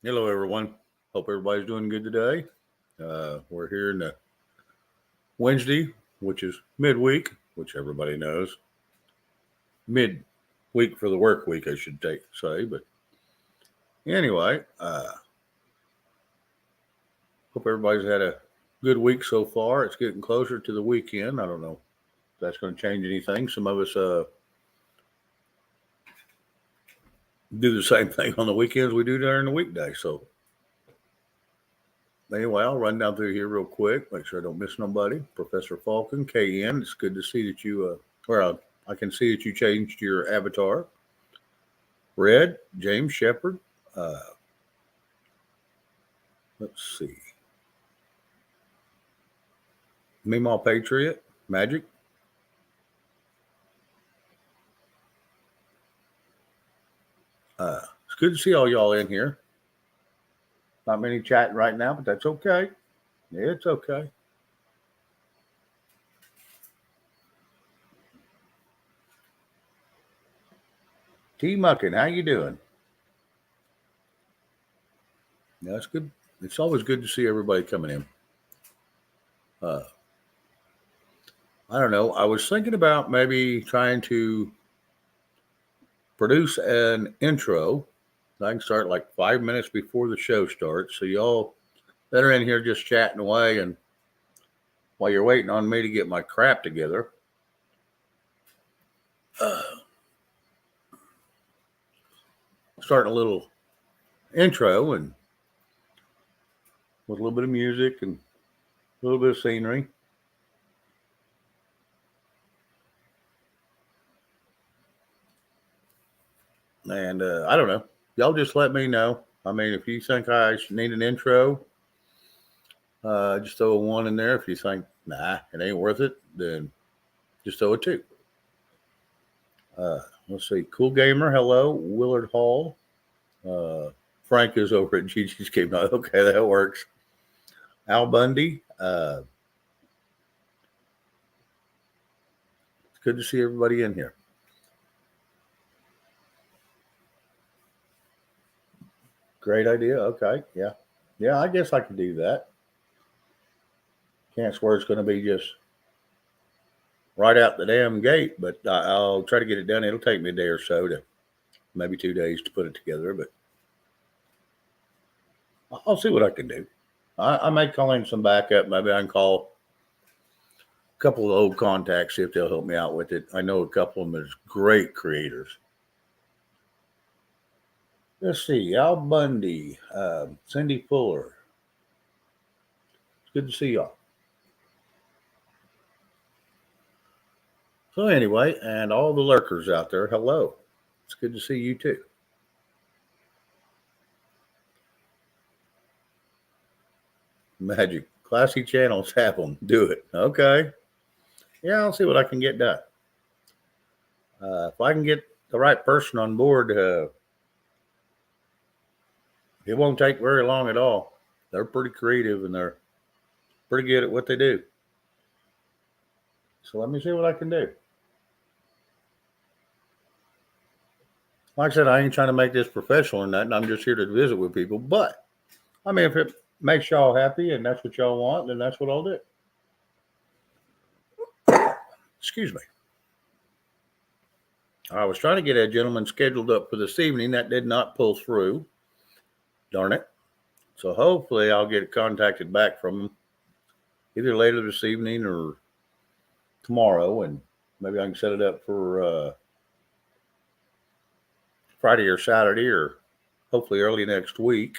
Hello, everyone. Hope everybody's doing good today. We're here in the Wednesday, which is midweek, which everybody knows. Midweek for the work week, I should say. But anyway, hope everybody's had a good week so far. It's getting closer to the weekend. I don't know if that's going to change anything. Some of us do the same thing on the weekends we do during the weekday. So anyway, I'll run down through here real quick, make sure I don't miss nobody. Professor Falcon, KN, it's good to see that I can see that you changed your avatar. Red, James Shepard. Uh, let's see. Meemaw Patriot, Magic. It's good to see all y'all in here. Not many chatting right now, but that's okay. It's okay. T Muckin, how you doing? Yeah, it's good. It's always good to see everybody coming in. Uh, I don't know. I was thinking about maybe trying to produce an intro. I can start like 5 minutes before the show starts. So y'all that are in here just chatting away and while you're waiting on me to get my crap together. Uh, Starting a little intro and with a little bit of music and a little bit of scenery. And I don't know. Y'all just let me know. I mean, if you think I need an intro, just throw a one in there. If you think, nah, it ain't worth it, then just throw a two. Let's see. Cool Gamer, hello. Willard Hall. Uh, Frank is over at Gigi's Game Night. Okay, that works. Al Bundy. It's good to see everybody in here. Great idea. Okay. Yeah. Yeah, I guess I could do that. Can't swear it's going to be just right out the damn gate, but I'll try to get it done. It'll take me a day or so to maybe 2 days to put it together, but I'll see what I can do. I may call in some backup. Maybe I can call a couple of old contacts, see if they'll help me out with it. I know a couple of them is great creators. Let's see, Al Bundy, Cindy Fuller. It's good to see y'all. So anyway, and all the lurkers out there, hello. It's good to see you too. Magic. Classy channels have them. Do it. Okay. Yeah, I'll see what I can get done. If I can get the right person on board, it won't take very long at all. They're pretty creative and they're pretty good at what they do. So let me see what I can do. Like I said, I ain't trying to make this professional or nothing. I'm just here to visit with people. But I mean, if it makes y'all happy and that's what y'all want, then that's what I'll do. Excuse me. I was trying to get a gentleman scheduled up for this evening. That did not pull through. Darn it. So hopefully I'll get contacted back from him either later this evening or tomorrow, and maybe I can set it up for Friday or Saturday or hopefully early next week.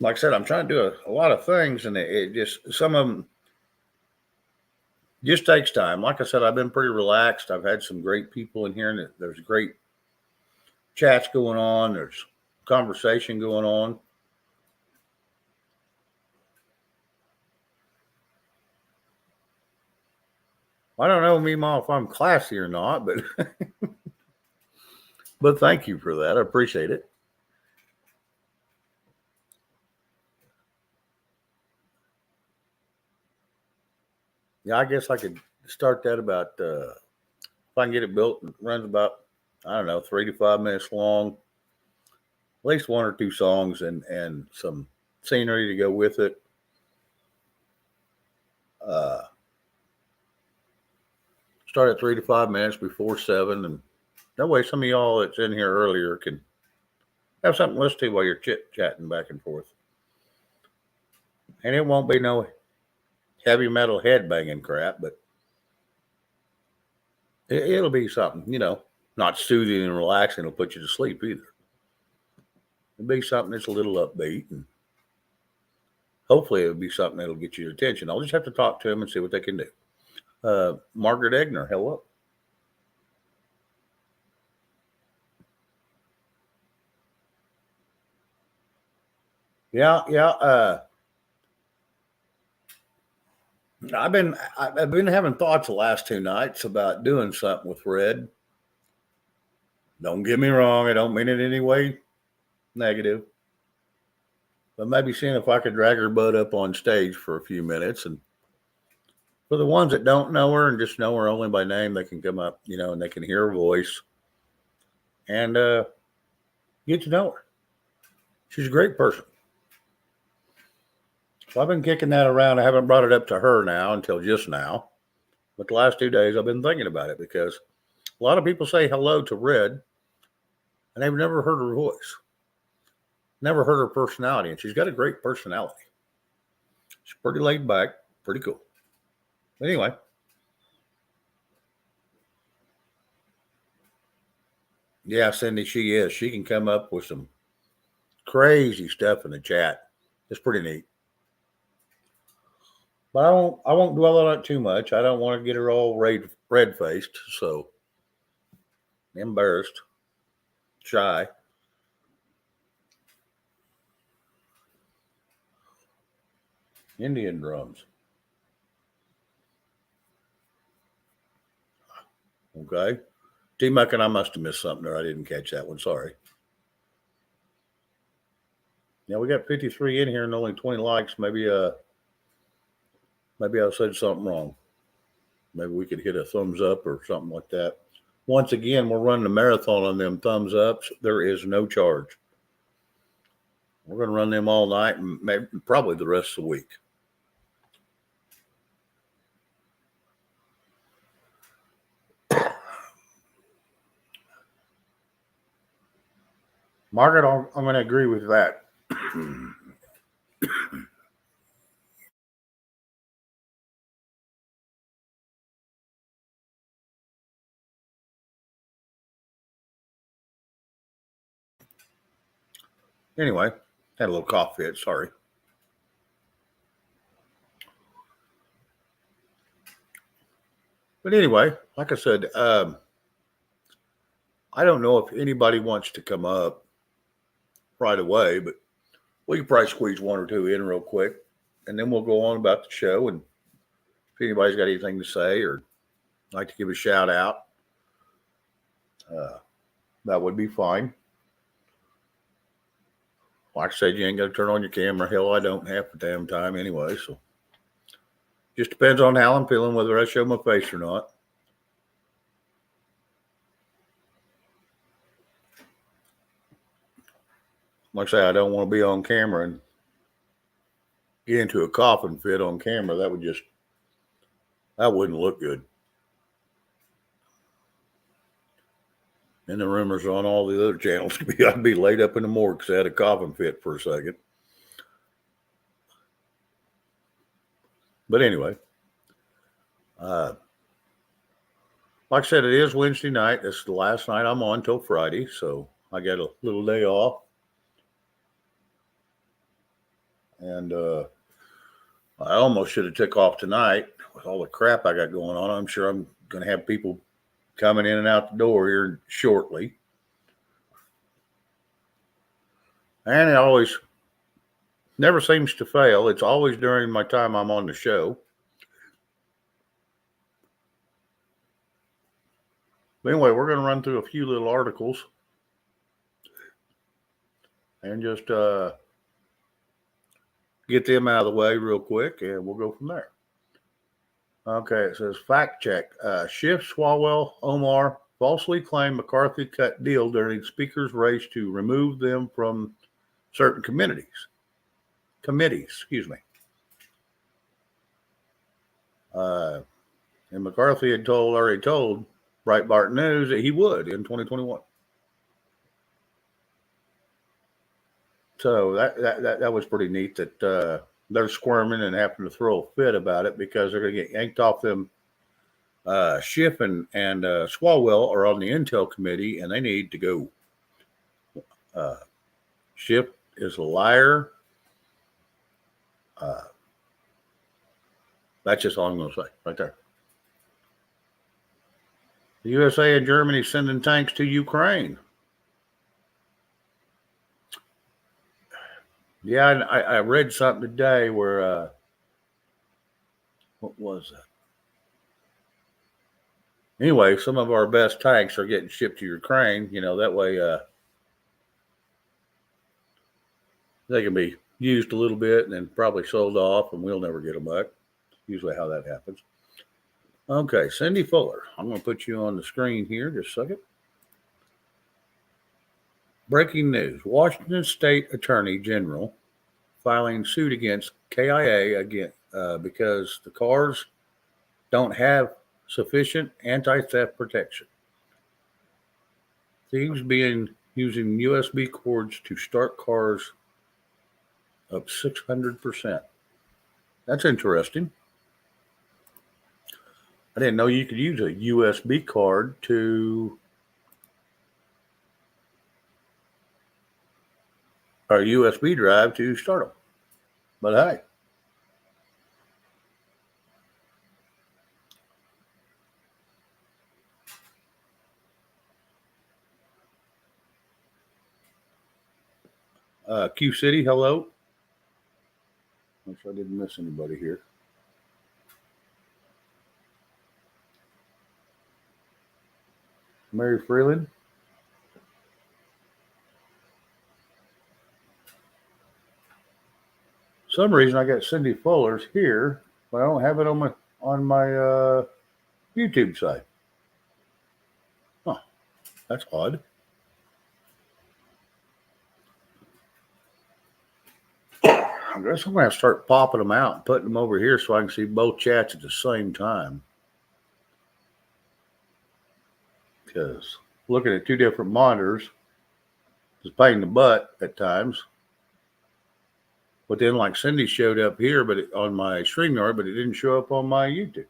Like I said, I'm trying to do a lot of things, and it just some of them just takes time. Like I said, I've been pretty relaxed. I've had some great people in here, and there's great chats going on. There's conversation going on. I don't know, Meemaw, if I'm classy or not, but but thank you for that. I appreciate it. Yeah, I guess I could start that about If I can get it built, it runs about, I don't know, 3 to 5 minutes long. At least one or two songs and some scenery to go with it. Start at 3 to 5 minutes before 7, and that way some of y'all that's in here earlier can have something to listen to while you're chit-chatting back and forth. And it won't be no heavy metal head-banging crap, but it'll be something, not soothing and relaxing. It'll put you to sleep either. It'll be something that's a little upbeat, and hopefully it'll be something that'll get your attention. I'll just have to talk to them and see what they can do. Margaret Egner, hello. Yeah. I've been having thoughts the last 2 nights about doing something with Red. Don't get me wrong, I don't mean it any way negative. But maybe seeing if I could drag her butt up on stage for a few minutes. And for the ones that don't know her and just know her only by name, they can come up, and they can hear her voice and get to know her. She's a great person. So I've been kicking that around. I haven't brought it up to her now until just now. But the last 2 days I've been thinking about it because a lot of people say hello to Red and they've never heard her voice, never heard her personality. And she's got a great personality. She's pretty laid back, pretty cool. Anyway. Yeah, Cindy, she is. She can come up with some crazy stuff in the chat. It's pretty neat. But I won't dwell on it too much. I don't want to get her all red faced, so embarrassed, shy. Indian drums. Okay. T-Muck and I must have missed something there. I didn't catch that one. Sorry. Yeah, we got 53 in here and only 20 likes. Maybe I said something wrong. Maybe we could hit a thumbs up or something like that. Once again, we're running a marathon on them thumbs ups. There is no charge. We're going to run them all night and maybe, probably the rest of the week. Margaret, I'm going to agree with that. Anyway, had a little cough fit. Sorry. But anyway, like I said, I don't know if anybody wants to come up right away, but we can probably squeeze one or two in real quick, and then we'll go on about the show. And if anybody's got anything to say or like to give a shout out, that would be fine. Like I said, you ain't got to turn on your camera. Hell, I don't half the damn time anyway. So just depends on how I'm feeling, whether I show my face or not. Like I say, I don't want to be on camera and get into a coughing fit on camera. That wouldn't look good. And the rumors on all the other channels I'd be laid up in the morgue because I had a coughing fit for a second. But anyway, like I said, it is Wednesday night. This is the last night I'm on till Friday, so I got a little day off. And I almost should have took off tonight with all the crap I got going on. I'm sure I'm going to have people coming in and out the door here shortly. And it always never seems to fail. It's always during my time I'm on the show. But anyway, we're going to run through a few little articles and just get them out of the way real quick, and we'll go from there. Okay, it says fact check. Schiff, Swalwell, Omar falsely claimed McCarthy cut deal during Speaker's race to remove them from certain committees. Excuse me. Uh, and McCarthy had already told Breitbart News that he would in 2021. So that was pretty neat that they're squirming and having to throw a fit about it because they're going to get yanked off them. Schiff and Swalwell are on the Intel committee and they need to go. Schiff is a liar. That's just all I'm going to say right there. The USA and Germany sending tanks to Ukraine. Yeah, I read something today where, what was that? Anyway, some of our best tanks are getting shipped to Ukraine. That way they can be used a little bit and then probably sold off, and we'll never get them back. Usually how that happens. Okay, Cindy Fuller. I'm going to put you on the screen here just a second. Breaking news. Washington State Attorney General filing suit against KIA again because the cars don't have sufficient anti-theft protection. Thieves being using USB cords to start cars up 600%. That's interesting. I didn't know you could use a USB card to or a USB drive to start them. But hey. Q City, hello. Make sure I didn't miss anybody here. Mary Freeland. Some reason I got Cindy Fuller's here, but I don't have it on my YouTube site. Huh, that's odd. I guess I'm going to start popping them out and putting them over here so I can see both chats at the same time. Because looking at two different monitors is a pain in the butt at times. But then, like Cindy showed up here, but on my StreamYard, but it didn't show up on my YouTube.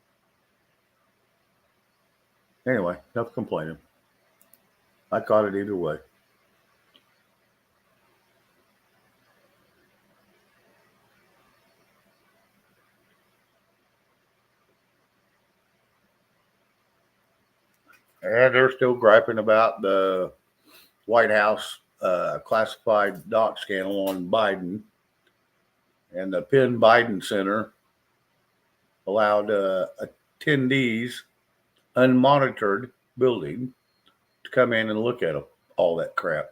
Anyway, enough complaining. I caught it either way. And they're still griping about the White House classified doc scandal on Biden. And the Penn Biden Center allowed attendees, unmonitored building, to come in and look at all that crap.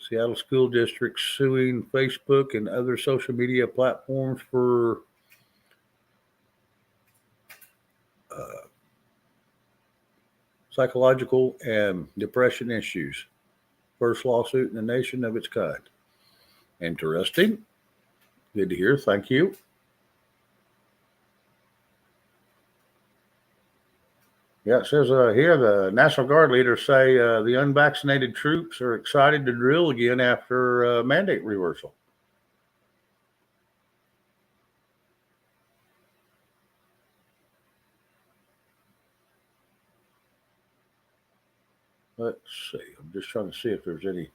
Seattle school districts suing Facebook and other social media platforms for psychological and depression issues. First lawsuit in the nation of its kind. Interesting. Good to hear. Thank you. Yeah, it says here the National Guard leaders say the unvaccinated troops are excited to drill again after mandate reversal. Let's see. I'm just trying to see if there's any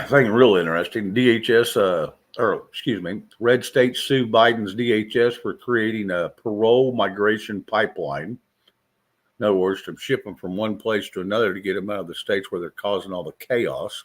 thing real interesting. Red states sue Biden's DHS for creating a parole migration pipeline. In other words, to ship them from one place to another to get them out of the states where they're causing all the chaos.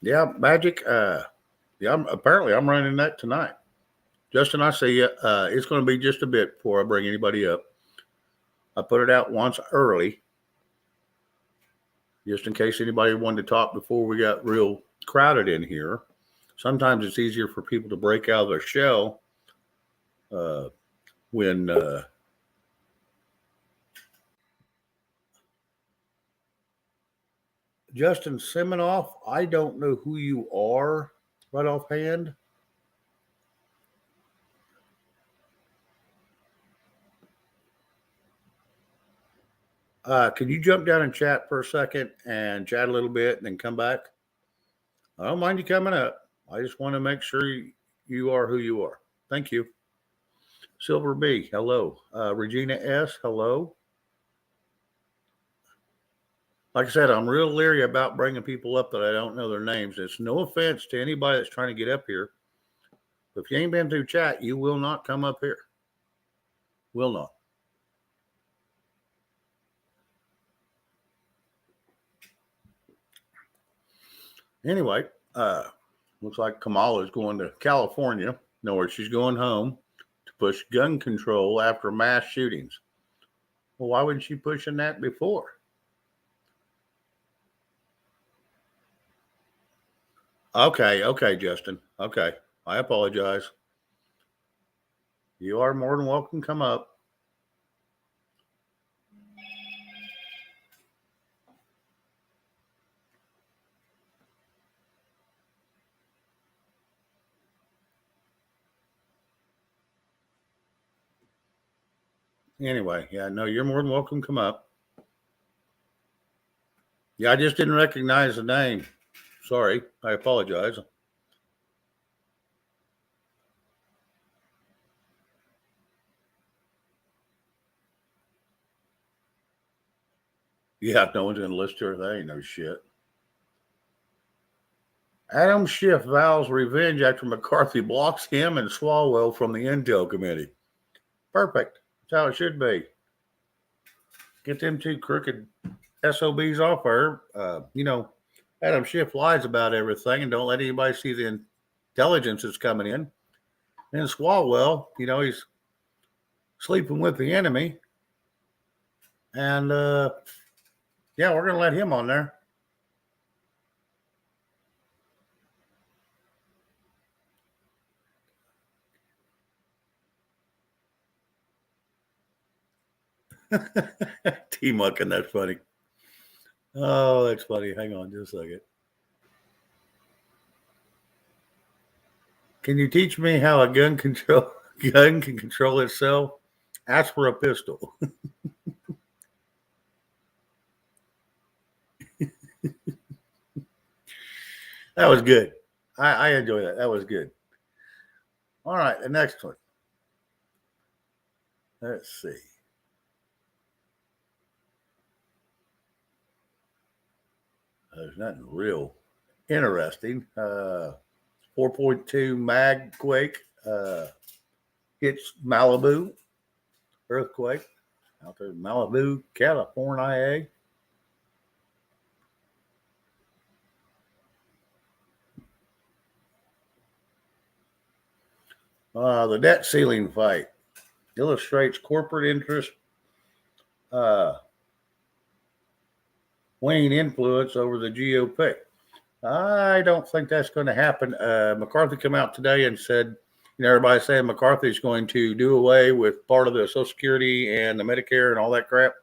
Yeah, Magic. Apparently I'm running that tonight. Justin, I see you. It's going to be just a bit before I bring anybody up. I put it out once early, just in case anybody wanted to talk before we got real crowded in here. Sometimes it's easier for people to break out of their shell uh, when Justin Siminoff. I don't know who you are right offhand. Can you jump down and chat for a second and chat a little bit and then come back? I don't mind you coming up. I just want to make sure you are who you are. Thank you. Silver B, hello. Regina S, hello. Like I said, I'm real leery about bringing people up that I don't know their names. It's no offense to anybody that's trying to get up here. But if you ain't been through chat, you will not come up here. Will not. Anyway, looks like Kamala is going to California. Nowhere, she's going home to push gun control after mass shootings. Well, why wasn't she pushing that before? Okay, Justin. Okay, I apologize. You are more than welcome to come up. Anyway, yeah, no, you're more than welcome to come up. Yeah, I just didn't recognize the name. Sorry, I apologize. Yeah, no one's gonna listen to her. That ain't no shit. Adam Schiff vows revenge after McCarthy blocks him and Swalwell from the Intel Committee. Perfect. That's how it should be. Get them two crooked SOBs off her. Adam Schiff lies about everything and don't let anybody see the intelligence that's coming in. And Swalwell, he's sleeping with the enemy. And yeah, we're going to let him on there. T-mucking, that's funny. Oh, that's funny. Hang on just a second. Can you teach me how a gun can control itself? Ask for a pistol. That was good. I enjoy that. That was good. All right, the next one. Let's see. There's nothing real interesting. 4.2 mag quake hits Malibu. Earthquake out there in Malibu, California. The debt ceiling fight illustrates corporate interest waning influence over the GOP. I don't think that's going to happen. McCarthy came out today and said, everybody's saying McCarthy's going to do away with part of the Social Security and the Medicare and all that crap.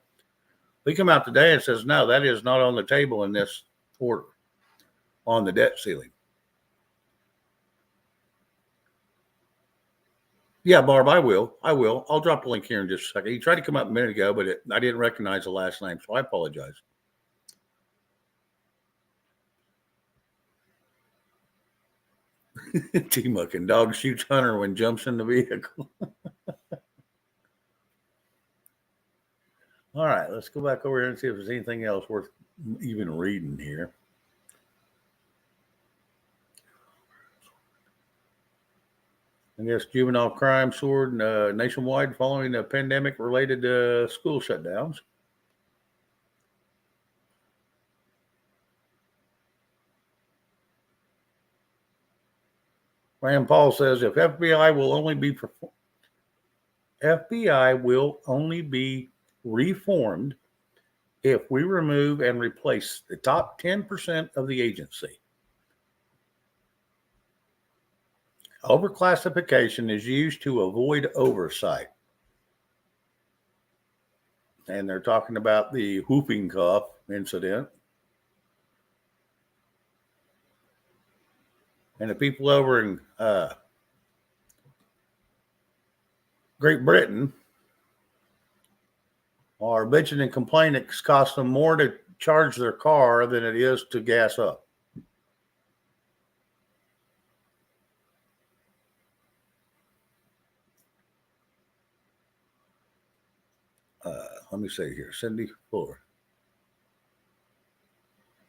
He come out today and says, no, that is not on the table in this order on the debt ceiling. Yeah, Barb, I will. I'll drop the link here in just a second. He tried to come up a minute ago, but I didn't recognize the last name, so I apologize. T-mucking dog shoots hunter when jumps in the vehicle. All right, let's go back over here and see if there's anything else worth even reading here. I guess juvenile crime soared nationwide following the pandemic-related school shutdowns. Rand Paul says if FBI will only be reformed if we remove and replace the top 10% of the agency. Overclassification is used to avoid oversight. And they're talking about the whooping cough incident. And the people over in Great Britain are bitching and complaining it's cost them more to charge their car than it is to gas up. Let me see here. Cindy Fuller.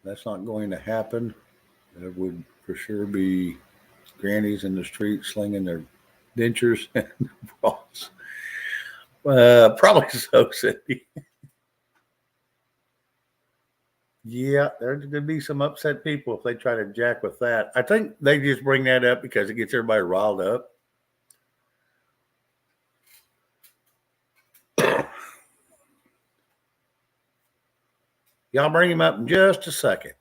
That's not going to happen. There would for sure be grannies in the street slinging their dentures and bras. Probably so, Cindy. Yeah, there's going to be some upset people if they try to jack with that. I think they just bring that up because it gets everybody riled up. Y'all bring him up in just a second.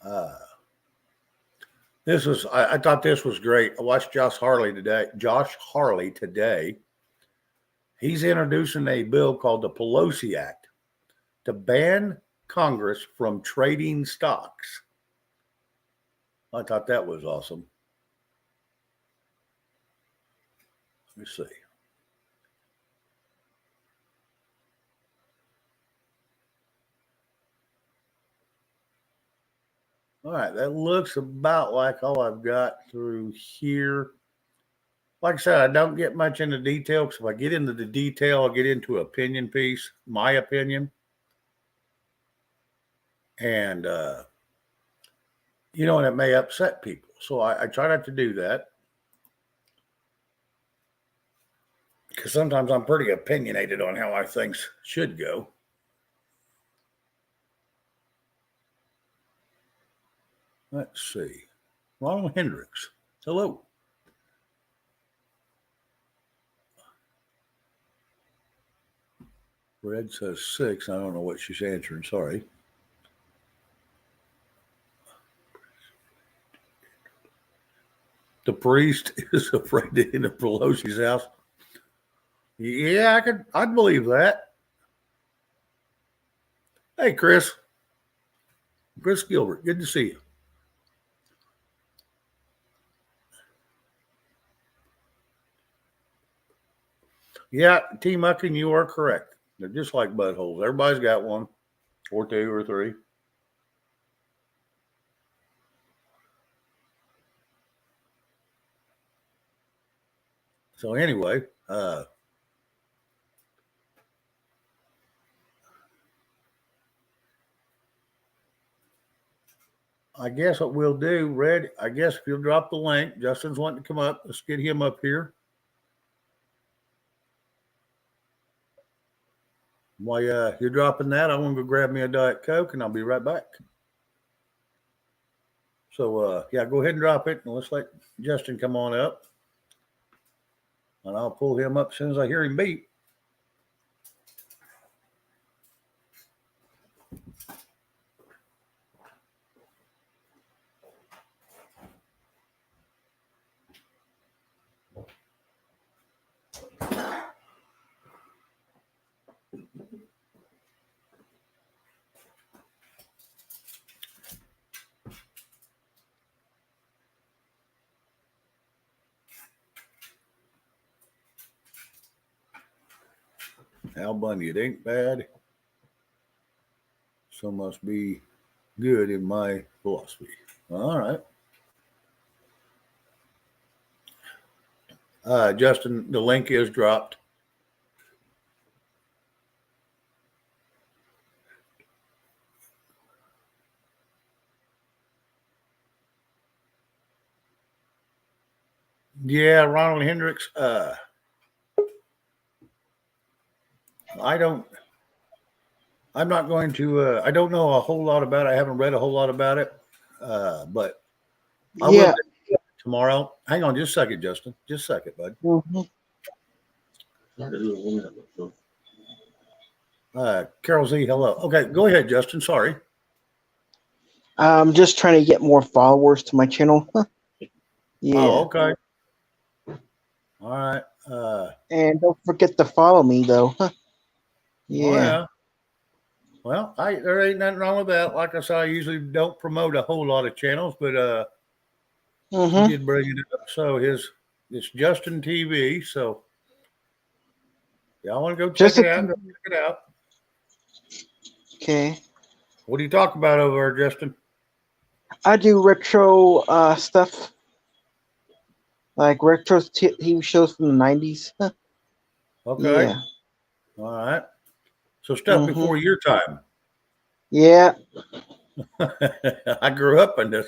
I thought this was great. I watched Josh Harley today. He's introducing a bill called the Pelosi Act to ban Congress from trading stocks. I thought that was awesome. Let me see. All right, that looks about like all I've got through here. Like I said, I don't get much into detail because if I get into the detail, I'll get into an opinion piece, my opinion. And, and it may upset people. So I try not to do that. Because sometimes I'm pretty opinionated on how things should go. Let's see. Ronald Hendricks. Hello. Red says 6. I don't know what she's answering. Sorry. The priest is afraid to enter Pelosi's house. Yeah, I'd believe that. Hey, Chris. Chris Gilbert. Good to see you. Yeah, T. Muckin, you are correct. They're just like buttholes. Everybody's got one, or 2 or 3. So anyway, I guess what we'll do, Red, I guess if you'll drop the link, Justin's wanting to come up. Let's get him up here. While you're dropping that, I'm going to go grab me a Diet Coke, and I'll be right back. So, go ahead and drop it, and let's let Justin come on up. And I'll pull him up as soon as I hear him beep. Al Bundy, it ain't bad. So must be good in my philosophy. All right. Justin, the link is dropped. Yeah, Ronald Hendricks. I'm not going to, I don't know a whole lot about it. I haven't read a whole lot about it. But I will Yeah. tomorrow. Hang on just a second, Justin. Just a second, bud. Mm-hmm. Carol Z, hello. Okay, go ahead, Justin. Sorry. I'm just trying to get more followers to my channel. Oh, Yeah. okay. All right. And don't forget to follow me, though. Oh Yeah. yeah. Well, there ain't nothing wrong with that. Like I said, I usually don't promote a whole lot of channels, but you Mm-hmm. did bring it up. So it's Justin TV. So y'all want to go check Just it a out? Go check it out. okay. What do you talk about over there, Justin? I do retro stuff, like retro TV shows from the 90s. Okay. Yeah. All right. So stuff Mm-hmm. before your time. Yeah. I grew up in the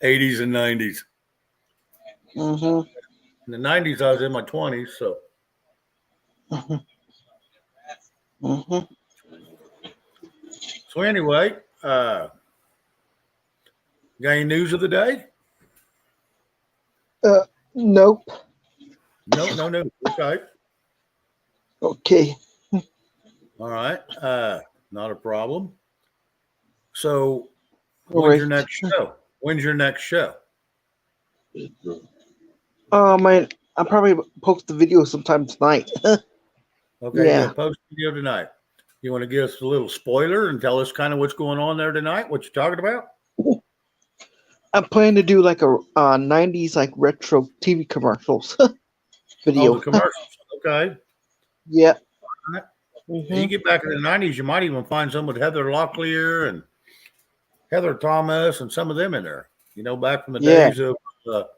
80s and 90s. Mm-hmm. In the 90s, I was in my 20s. So Mm-hmm. Mm-hmm. so anyway, got any news of the day? Nope. No. Okay. Okay. All right. Not a problem. So All when's your right. next show? When's your next show? I'll probably post the video sometime tonight. Okay, you're Yeah. gonna post a video tonight. You want to give us a little spoiler and tell us kind of what's going on there tonight? What you're talking about? I'm planning to do like a 90s like retro TV commercials Oh, the video. commercials. Okay. Yeah. All right. Yeah, you Mm-hmm. get back in the 90s, you might even find some with Heather Locklear and Heather Thomas and some of them in there. Back from the Yeah. days of, the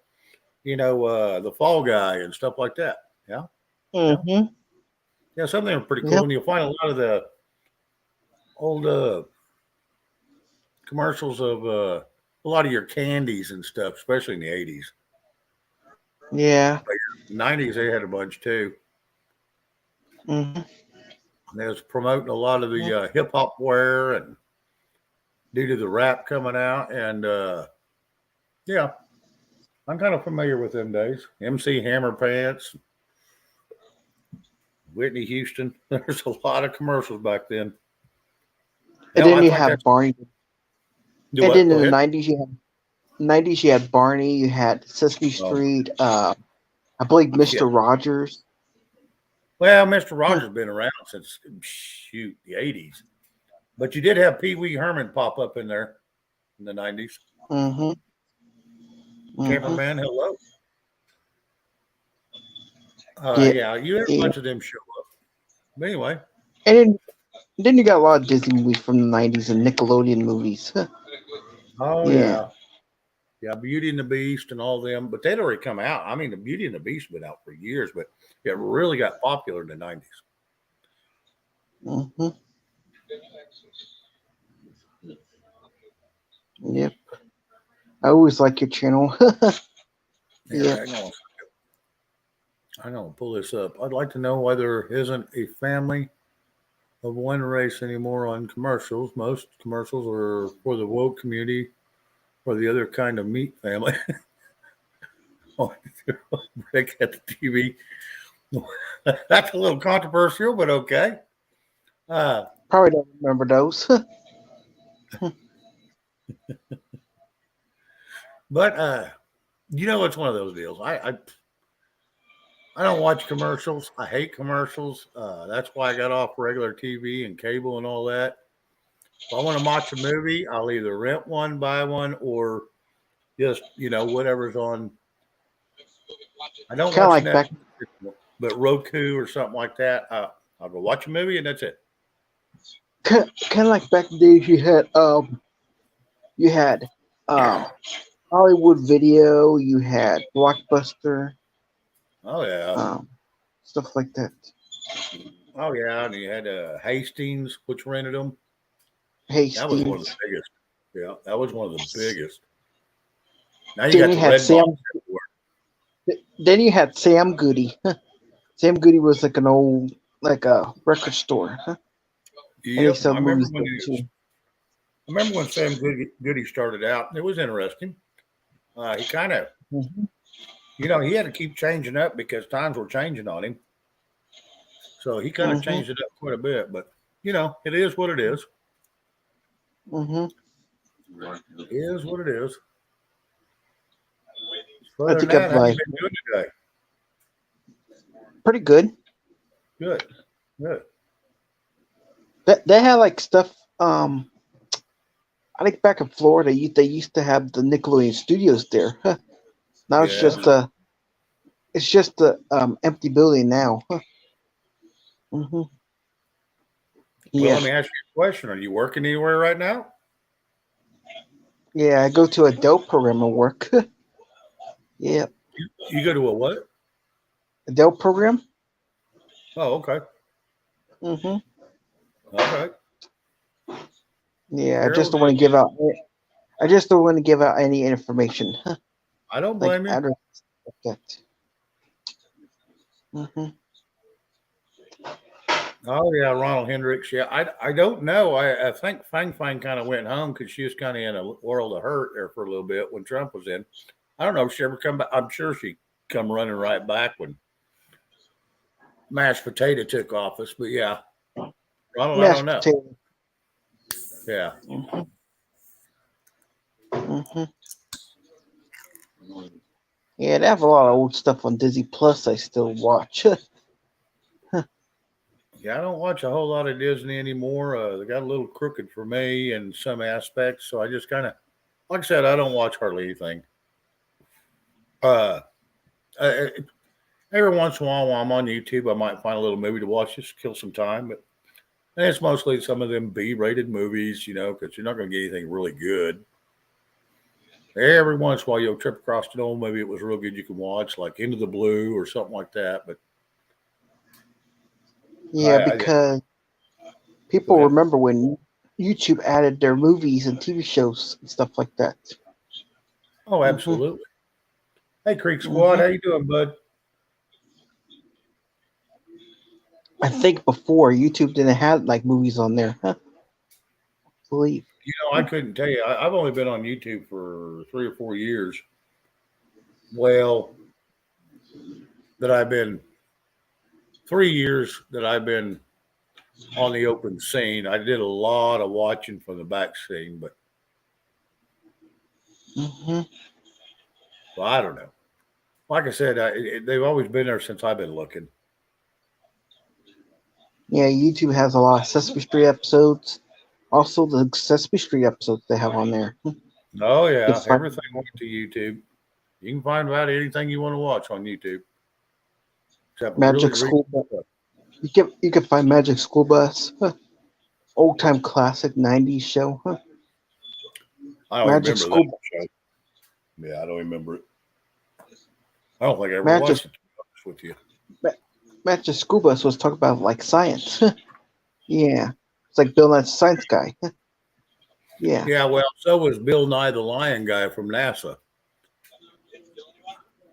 Fall Guy and stuff like that. Yeah. Yeah. Mm-hmm. Yeah. Some of them are pretty cool. Yep. And you'll find a lot of the old commercials of a lot of your candies and stuff, especially in the 80s. Yeah. The 90s, they had a bunch too. Mm-hmm. And they was promoting a lot of the hip hop wear and due to the rap coming out. And yeah, I'm kind of familiar with them days. MC Hammer Pants, Whitney Houston. There's a lot of commercials back then. And Hell, then I you think have that's Barney. do And what? then Go in the ahead. 90s you had Barney, you had Sesame Um, Street, I believe yeah. Mr. Rogers. Well, Mr. Rogers been around since the 80s, but you did have Pee Wee Herman pop up in there in the 90s. Mm-hmm. Mm-hmm. Cameraman, hello. Yeah. Yeah, you had a Yeah. bunch of them show up. But anyway, And then you got a lot of Disney movies from the 90s and Nickelodeon movies. oh Yeah. yeah, yeah, Beauty and the Beast and all them, but they'd already come out. I mean, the Beauty and the Beast been out for years, but it really got popular in the 90s. Mm-hmm. Yep. I always like your channel. Here, Yeah. hang on. I'm gonna pull this up. I'd like to know why there isn't a family of one race anymore on commercials. Most commercials are for the woke community or the other kind of meat family. Break at the TV. That's a little controversial, but okay. Uh, Probably don't remember those. but it's one of those deals. I don't watch commercials. I hate commercials. That's why I got off regular TV and cable and all that. If I want to watch a movie, I'll either rent one, buy one, or just whatever's on. I don't Kind of watch like Netflix, back, but Roku or something like that. I'll go watch a movie and that's it. kind of like back in the days. You had Hollywood Video. You had Blockbuster. Oh yeah, Stuff like that. oh yeah. And you had Hastings, which rented them. That was one of the Hastings. biggest. Yeah, that was one of the biggest. Now you Then got you the had red box Sam. everywhere. Then you had Sam Goody. Sam Goody was like an old, like a record store, and he Yep, sold movies there too. I remember when Sam Goody started out. It was interesting. He kind of, Mhm. he had to keep changing up because times were changing on him. So he kind of Mhm. changed it up quite a bit. But, it is what it is. Mhm. It is what it is. I Other than think that, I've how you like been doing today? pretty good. Good. Good. They had like stuff. I think back in Florida, they used to have the Nickelodeon studios there. Now Yeah. it's just a empty building now. Hmm. Well, Yeah, let me ask you a question. Are you working anywhere right now? yeah. I go to a adult program at work. Yeah, You go to a what? adult program. Oh, okay. Hmm. Okay. Yeah, I just Carol, don't want to give out. I just don't want to give out any information, I don't like blame you. address like that. Hmm. Oh yeah, Ronald Hendricks. Yeah, I don't know. I think Fang Fang kind of went home because she was kind of in a world of hurt there for a little bit when Trump was in. I don't know if she ever come back. I'm sure she come running right back when mashed potato took office. But yeah, Ronald, I don't Mashed know. potato. Yeah, Hmm. Hmm. Yeah, they have a lot of old stuff on Disney Plus. I still watch. yeah. I don't watch a whole lot of Disney anymore. They got a little crooked for me in some aspects, so I just kind of, like I said, I don't watch hardly anything. Uh, uh, every once in a while I'm on YouTube, I might find a little movie to watch just to kill some time, but and it's mostly some of them B-rated movies, because you're not going to get anything really good. Every once in a while, you'll trip across an old movie it was real good you can watch, like Into the Blue or something like that. But Yeah, I because go people ahead. remember when YouTube added their movies and TV shows and stuff like that. Oh, Hmm. absolutely. Hey, Creek Squad, Hmm. how you doing, bud? I think before YouTube didn't have like movies on there. Huh, I believe. I couldn't tell you. I've only been on YouTube for 3 or 4 years. Well, that I've been 3 years that I've been on the open scene. I did a lot of watching from the back scene, but Hmm. well, I don't know. Like I said, they've always been there since I've been looking. Yeah, YouTube has a lot of Sesame Street episodes. Also, the Sesame Street episodes they have on there. Oh You can yeah, find everything went to YouTube. You can find about anything you want to watch on YouTube, except really Magic recent School Bus. stuff. You can find Magic School Bus. Huh, old time classic '90s show. Huh, I don't Magic remember that School show. Yeah, I don't remember it. I don't think I ever Magic watched it. To be honest with you. Ma- Magic School Bus was talking about like science. Yeah, it's like Bill Nye's Science Guy. Yeah, Yeah, well, so was Bill Nye the Lion guy from NASA.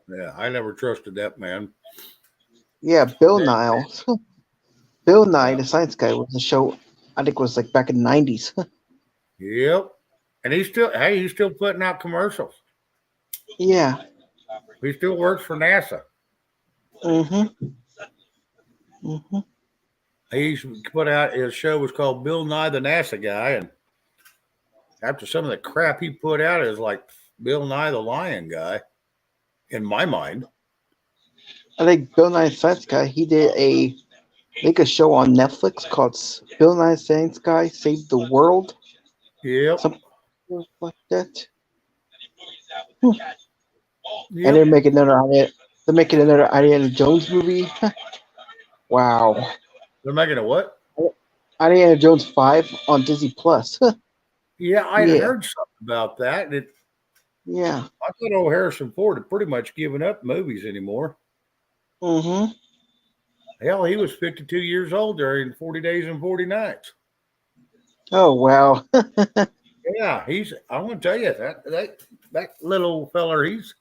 Yeah, I never trusted that man. yeah, Bill That- Niles. Bill Nye yeah, the Science Guy was a show. I think it was like back in '90s. yep. And he's still putting out commercials. Yeah. He still works for NASA. Mhm. Mhm. He put out his show was called Bill Nye the NASA guy, and after some of the crap he put out, is like Bill Nye the Lion guy in my mind. I think Bill Nye the Science Guy. He did a show on Netflix called Bill Nye the Science Guy Saved the World. Yep, Something like that. Hmm. And yep. They're making another Indiana Jones movie. Wow. They're making a what? Indiana Jones 5 on Disney Plus. Yeah, I'd Yeah. heard something about that. And Yeah. I thought old Harrison Ford had pretty much given up movies anymore. Mhm. Hell, he was 52 years old during 40 Days and 40 Nights. Oh wow. Yeah, I'm going to tell you that little feller, he's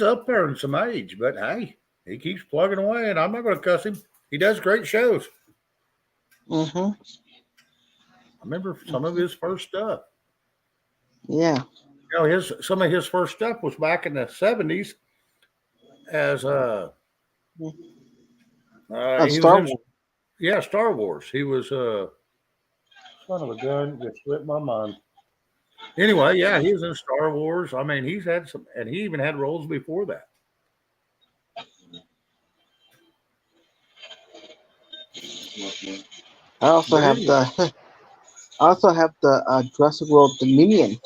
up there in some age, but hey, he keeps plugging away, and I'm not going to cuss him. He does great shows. Mhm. I remember some of Mhm. his first stuff. Yeah. You know, some of his first stuff was back in the 70s as he was Star in Wars. Star Wars. He was son of a gun, just slipped my mind. Anyway, yeah, he was in Star Wars. I mean, he's had some, and he even had roles before that. I also But have anyway, the Jurassic World Dominion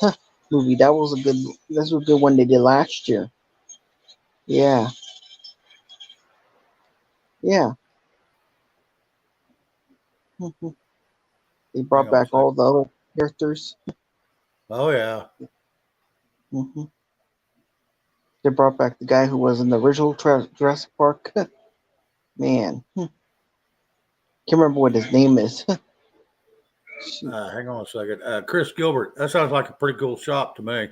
movie. That was a good. This was a good one they did last year. Yeah, yeah. Mhm. They hang brought on a back second. all the other characters. Oh yeah, Hmm. They brought back the guy who was in the original Jurassic Park. Man, can't remember what his name is. hang on a second. Chris Gilbert. That sounds like a pretty cool shop to me.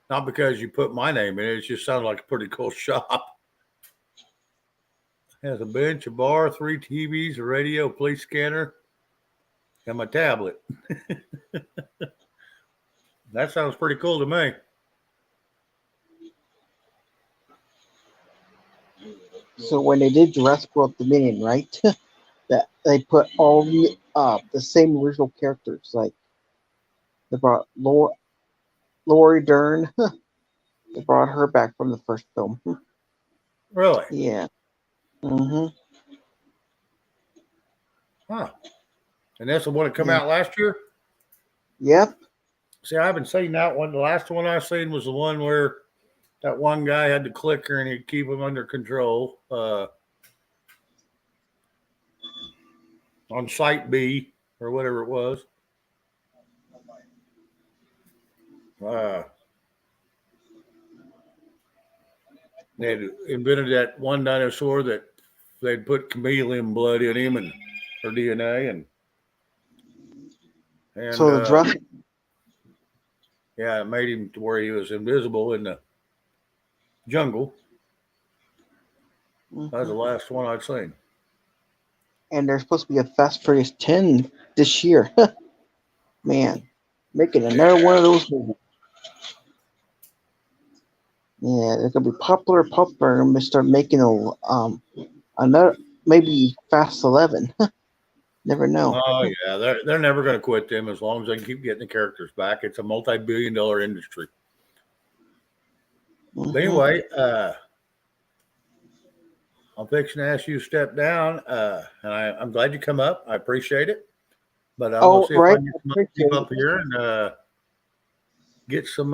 Not because you put my name in it. It just sounds like a pretty cool shop. Has a bench, a bar, 3 TVs, a radio, a police scanner, and my tablet. That sounds pretty cool to me. So when they did Jurassic World Dominion, right? That they put all the same original characters. Like they brought Lori Dern. They brought her back from the first film. Really? Yeah. Hmm. Huh. And that's the one that come Yeah. out last year? Yep. See, I haven't seen that one. The last one I seen was the one where that one guy had the clicker and he'd keep him under control on Site B or whatever it was. Uh, they had invented that one dinosaur that they'd put chameleon blood in him and or DNA and So the Jurassic. yeah, it made him to where he was invisible in the jungle. That was the Mhm. last one I'd seen. And there's supposed to be a Fast Furious 10 this year. Man, making another one of those movies. Yeah, they're gonna be popular. And start making another maybe Fast 11. Never know. Oh yeah, they're never going to quit them as long as they can keep getting the characters back. It's a multi-billion-dollar industry. But Hmm. anyway, I'm fixing to ask you to step down, and I'm glad you come up. I appreciate it. But I'm going to Oh, see if I right. can get I some other people appreciate up here and get some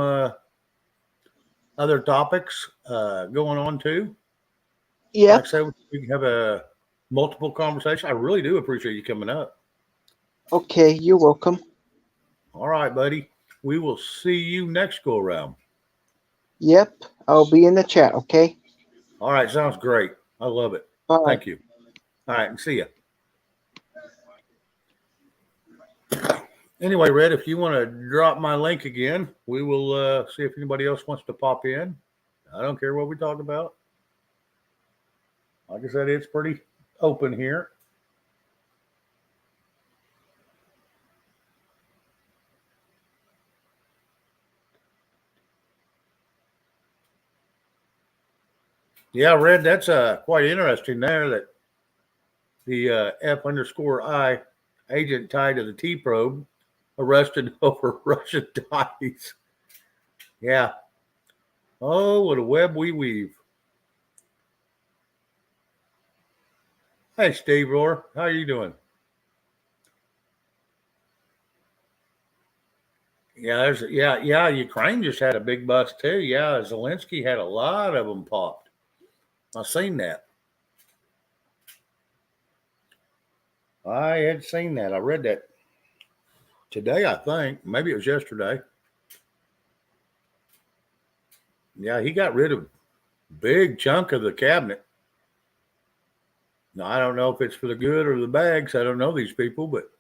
other topics going on too. it. Like I Yep. said, we can have a multiple conversation. I really do appreciate you coming up. Okay, you're welcome. All right, buddy. We will see you next go around. Yep. I'll be in the chat. Okay. All right, sounds great. I love it. Bye. Thank you. All right, and see you. Anyway, Red, if you want to drop my link again, we will see if anybody else wants to pop in. I don't care what we talk about. Like I said, it's pretty open here. Yeah, Red, that's quite interesting there that the F_I agent tied to the T probe arrested over Russian ties. Yeah. Oh, what a web we weave. Hey, Steve Rohr, how are you doing? Yeah. Ukraine just had a big bust too. Yeah, Zelensky had a lot of them popped. I seen that. I had seen that. I read that today. I think maybe it was yesterday. Yeah, he got rid of a big chunk of the cabinet. Now I don't know if it's for the good or the bags. I don't know these people, but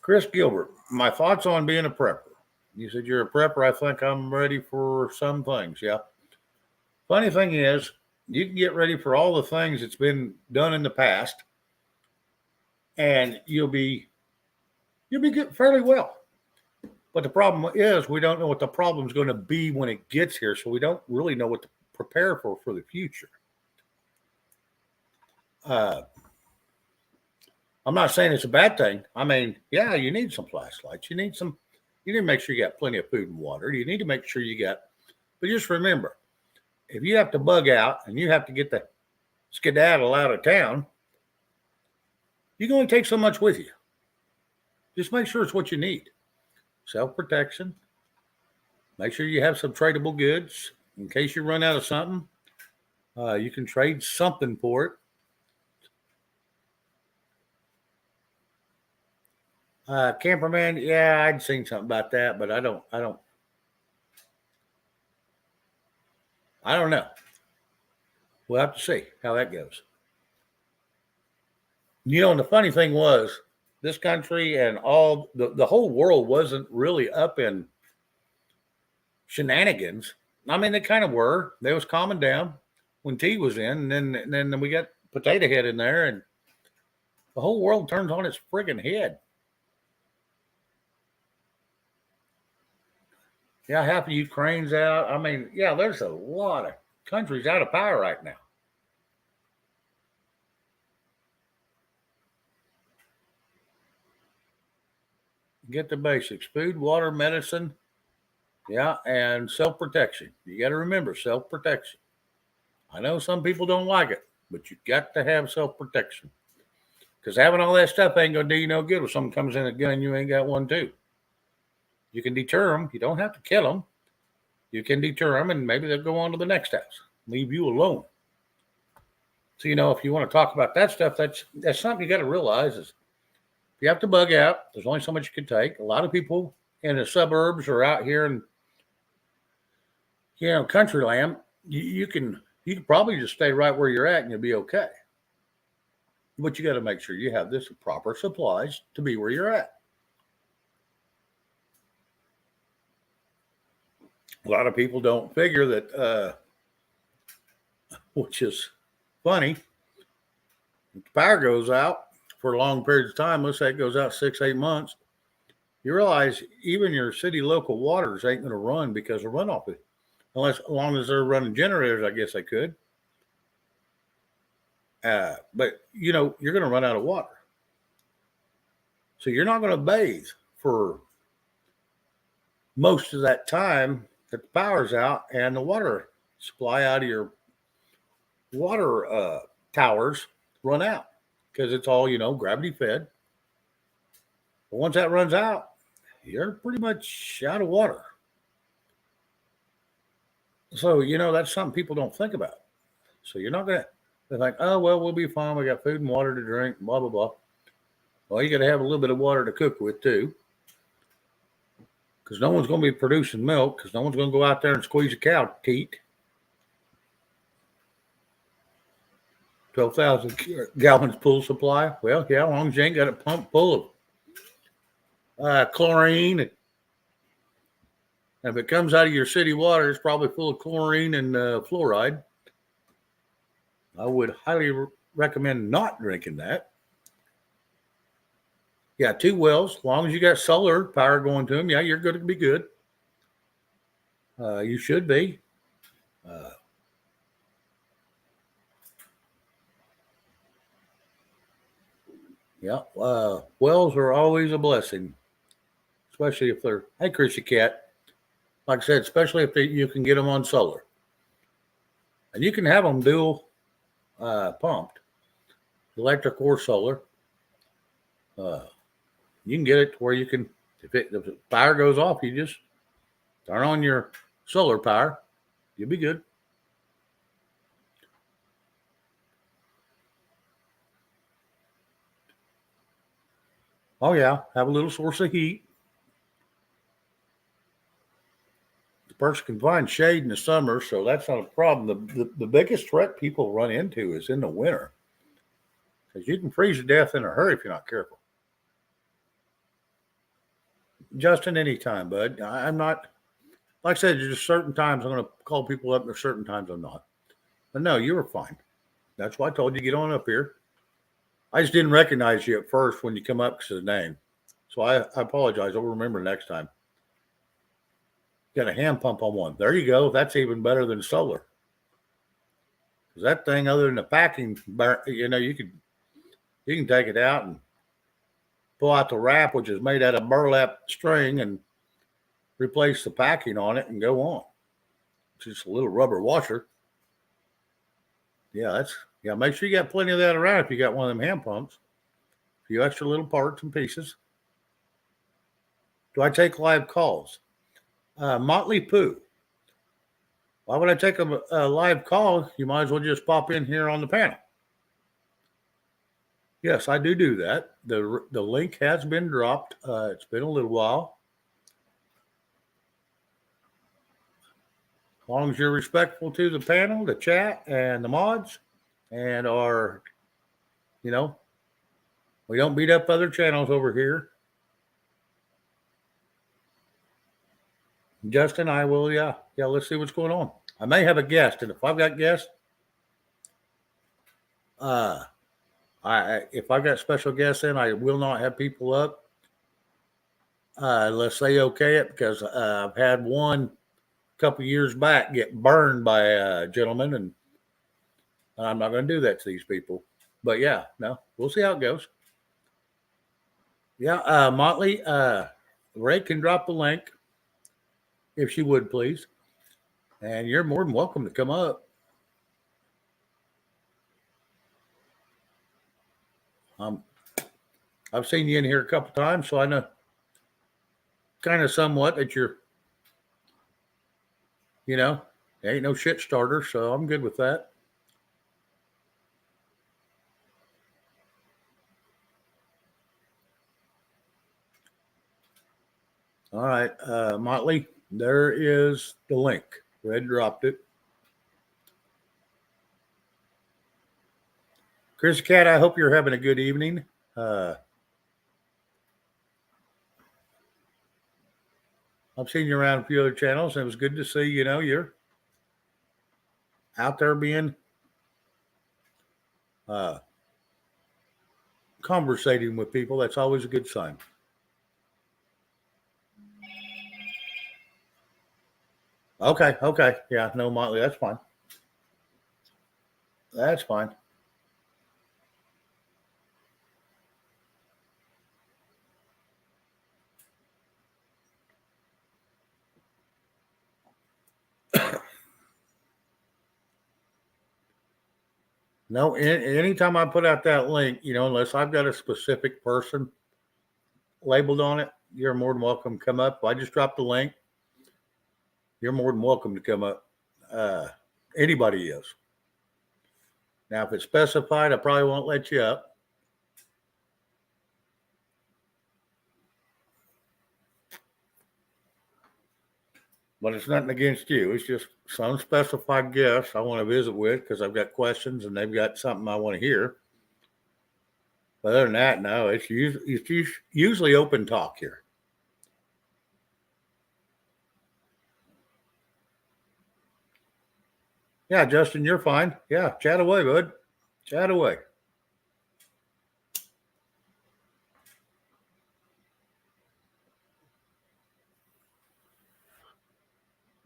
Chris Gilbert, my thoughts on being a prepper. You said you're a prepper. I think I'm ready for some things. Yeah. Funny thing is, you can get ready for all the things that's been done in the past, and you'll be good fairly well. But the problem is we don't know what the problem is going to be when it gets here, so we don't really know what to prepare for the future. I'm not saying it's a bad thing. I mean, yeah, you need some flashlights. You need to make sure you got plenty of food and water. You need to make sure you got, but just remember, if you have to bug out and you have to get the skedaddle out of town, you can only take so much with you. Just make sure it's what you need. Self-protection. Make sure you have some tradable goods in case you run out of something. You can trade something for it. Camperman, yeah, I'd seen something about that, but I don't know. We'll have to see how that goes. And the funny thing was, this country and all the whole world wasn't really up in shenanigans. I mean, they kind of were. They was calming down when tea was in, and then we got Potato Head in there, and the whole world turns on its friggin' head. Yeah, half of Ukraine's out. I mean, yeah, there's a lot of countries out of power right now. Get the basics: food, water, medicine, yeah, and self-protection. You got to remember self-protection. I know some people don't like it, but you got to have self-protection. Because having all that stuff ain't going to do you no good if someone comes in a gun and you ain't got one too. You can deter them. You don't have to kill them. You can deter them, and maybe they'll go on to the next house. Leave you alone. So, if you want to talk about that stuff, that's something you got to realize is if you have to bug out, there's only so much you can take. A lot of people in the suburbs or out here in country land, you can probably just stay right where you're at and you'll be okay. But you got to make sure you have this proper supplies to be where you're at. A lot of people don't figure that, which is funny. If the power goes out for long periods of time, let's say it goes out 6-8 months, you realize even your city local waters ain't going to run because of runoff. As long as they're running generators, I guess they could. But you're going to run out of water. So you're not going to bathe for most of that time that the power's out and the water supply out of your water towers run out because it's all, gravity fed. But once that runs out, you're pretty much out of water. So, that's something people don't think about. So you're not going to, they're like, oh, well, we'll be fine. We got food and water to drink, blah, blah, blah. Well, you got to have a little bit of water to cook with too. Because no one's going to be producing milk because no one's going to go out there and squeeze a cow teat. 12,000 gallons pool supply. Well, yeah, as long as you ain't got a pump full of chlorine. And if it comes out of your city water, it's probably full of chlorine and fluoride. I would highly recommend not drinking that. Yeah, 2 wells. As long as you got solar power going to them, yeah, you're going to be good. You should be. Wells are always a blessing, especially if they're, hey, Chrissy Cat, like I said, especially if you can get them on solar. And you can have them dual pumped, electric or solar. You can get it to where you can, if the power goes off, you just turn on your solar power. You'll be good. Oh, yeah. Have a little source of heat. The person can find shade in the summer, so that's not a problem. The biggest threat people run into is in the winter because you can freeze to death in a hurry if you're not careful. Justin, anytime, bud. I'm not, like I said, there's certain times I'm going to call people up, and there's certain times I'm not. But no, you were fine. That's why I told you to get on up here. I just didn't recognize you at first when you come up because of the name. So I apologize. I'll remember next time. Got a hand pump on one. There you go. That's even better than solar. Because that thing, other than the packing, you can take it out and pull out the wrap, which is made out of burlap string, and replace the packing on it and go on. It's just a little rubber washer. Yeah, make sure you got plenty of that around if you got one of them hand pumps. A few extra little parts and pieces. Do I take live calls? Motley Pooh. Why would I take a live call? You might as well just pop in here on the panel. Yes, I do that. The link has been dropped. It's been a little while. As long as you're respectful to the panel, the chat, and the mods, and we don't beat up other channels over here. Justin, I will, yeah, let's see what's going on. I may have a guest, and if I've got guests, if I've got special guests in, I will not have people up unless they okay it, because I've had one a couple years back get burned by a gentleman, and I'm not going to do that to these people. But yeah, no, we'll see how it goes. Yeah, Motley, Ray can drop the link if she would, please. And you're more than welcome to come up. I've seen you in here a couple times, so I know kind of somewhat that you're, ain't no shit starter, so I'm good with that. All right, Motley, there is the link. Red dropped it. Chris Cat, I hope you're having a good evening. I've seen you around a few other channels, and it was good to see, you're out there being conversating with people. That's always a good sign. Okay. Yeah, no, Motley, that's fine. That's fine. No, anytime I put out that link, unless I've got a specific person labeled on it, you're more than welcome to come up. If I just dropped the link, you're more than welcome to come up. Anybody is. Now, if it's specified, I probably won't let you up. But it's nothing against you. It's just some specified guests I want to visit with because I've got questions and they've got something I want to hear. But other than that, no, it's usually open talk here. Yeah, Justin, you're fine. Yeah, chat away, bud. Chat away.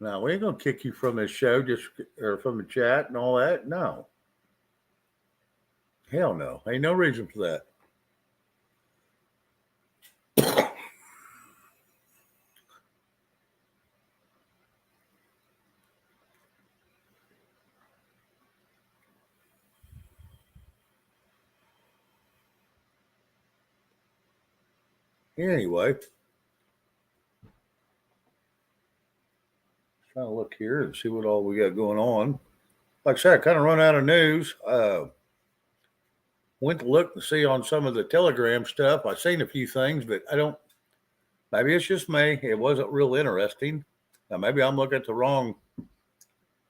No, we ain't gonna kick you from this show or from the chat and all that. No. Hell no. Ain't no reason for that. Anyway, trying to look here and see what all we got going on. Like I said, I kind of run out of news. Went to look to see on some of the Telegram stuff. I've seen a few things, but maybe it's just me. It wasn't real interesting. Now, maybe I'm looking at the wrong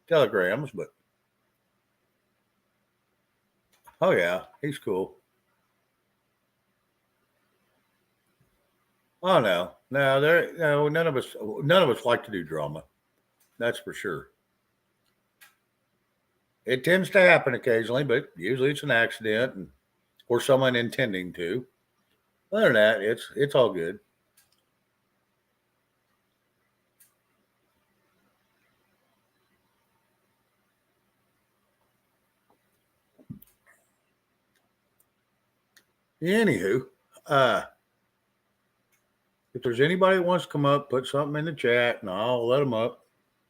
Telegrams, but oh yeah, he's cool. Oh no, none of us like to do drama. That's for sure. It tends to happen occasionally, but usually it's an accident and, or someone intending to. Other than that, it's all good. Anywho, uh, if there's anybody that wants to come up, put something in the chat and I'll let them up.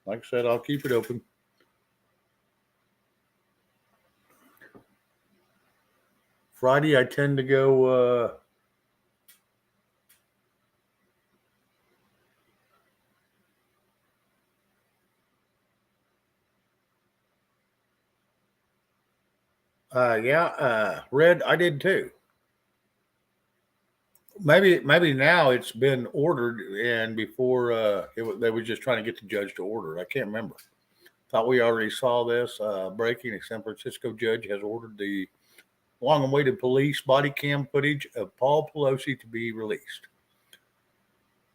Like I said, I'll keep it open. Friday, I tend to go. Red, I did too. Maybe now it's been ordered, and before they were just trying to get the judge to order. I can't remember. Thought we already saw this breaking. A San Francisco judge has ordered the long-awaited police body cam footage of Paul Pelosi to be released,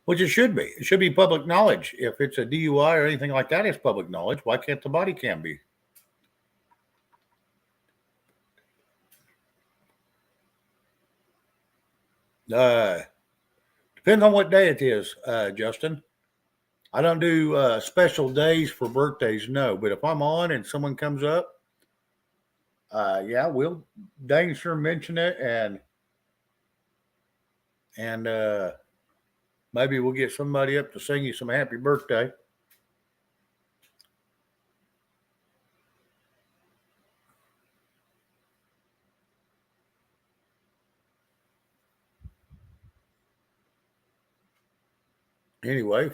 which it should be. It should be public knowledge. If it's a DUI or anything like that, it's public knowledge. Why can't the body cam be? Depends on what day it is, Justin. I don't do special days for birthdays, no. But if I'm on and someone comes up, we'll dang sure mention it, and maybe we'll get somebody up to sing you some happy birthday. Anyway,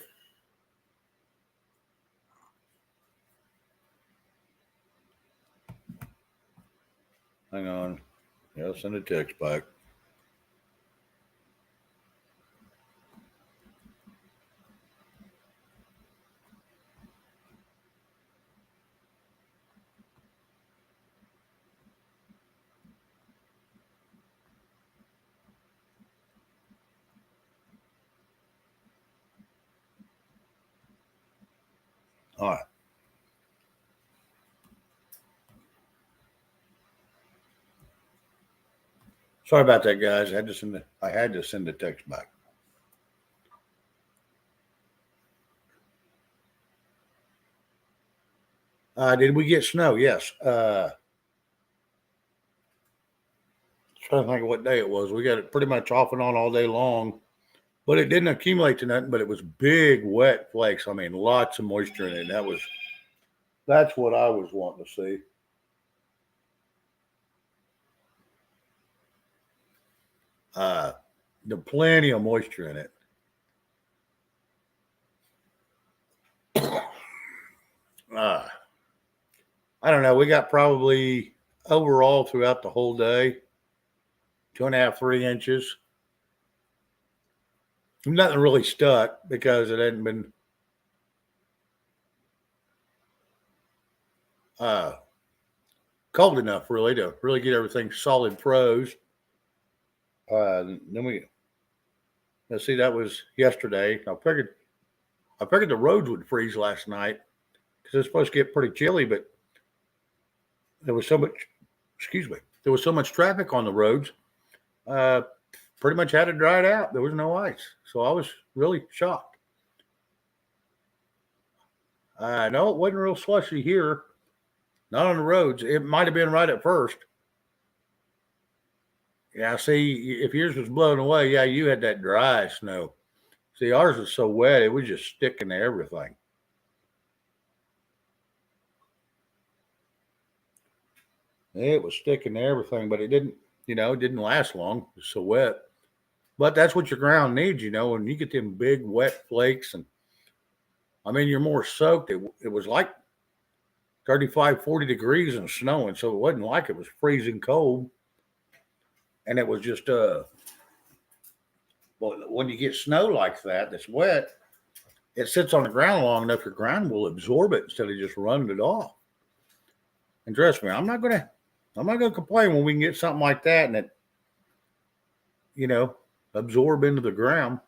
hang on. Yeah, I'll send a text back. All right. Sorry about that, guys. I had to send a text back. Did we get snow? Yes. Trying to think of what day it was. We got it pretty much off and on all day long, but it didn't accumulate to nothing. But it was big, wet flakes. I mean, lots of moisture in it. That's what I was wanting to see. The plenty of moisture in it. I don't know. We got probably overall throughout the whole day 2.5, 3 inches. Nothing really stuck because it hadn't been cold enough really to really get everything solid froze. Then let's see, that was yesterday. I figured the roads would freeze last night because it's supposed to get pretty chilly, but there was so much, there was so much traffic on the roads. Pretty much had it dried out. There was no ice. So I was really shocked. No, it wasn't real slushy here. Not on the roads. It might have been right at first. Yeah, see, if yours was blown away, yeah, you had that dry snow. See, ours was so wet, it was just sticking to everything. It was sticking to everything, but it didn't, it didn't last long. It was so wet. But that's what your ground needs, when you get them big wet flakes. And I mean, you're more soaked. It was like 35, 40 degrees and snowing. So it wasn't like it was freezing cold. And it was just, well, when you get snow like that, that's wet, it sits on the ground long enough, your ground will absorb it instead of just running it off. And trust me, I'm not gonna complain when we can get something like that and it, absorb into the ground.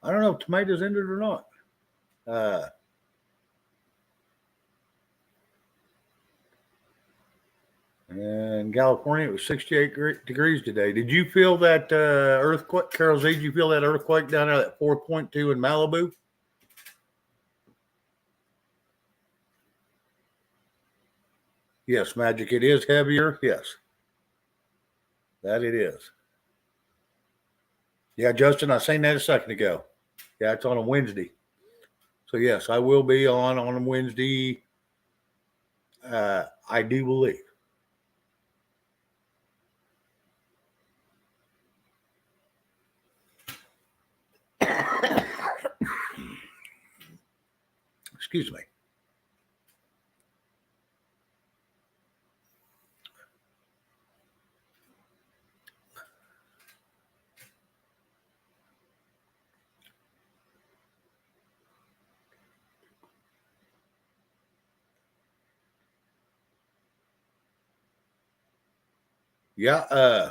I don't know if tomatoes ended or not. In California, it was 68 degrees today. Did you feel that earthquake, Carol Z? Did you feel that earthquake down there at 4.2 in Malibu? Yes, Magic. It is heavier. Yes, that it is. Yeah, Justin, I seen that a second ago. Yeah, it's on a Wednesday. So yes, I will be on a Wednesday. I do believe. Excuse me. Yeah,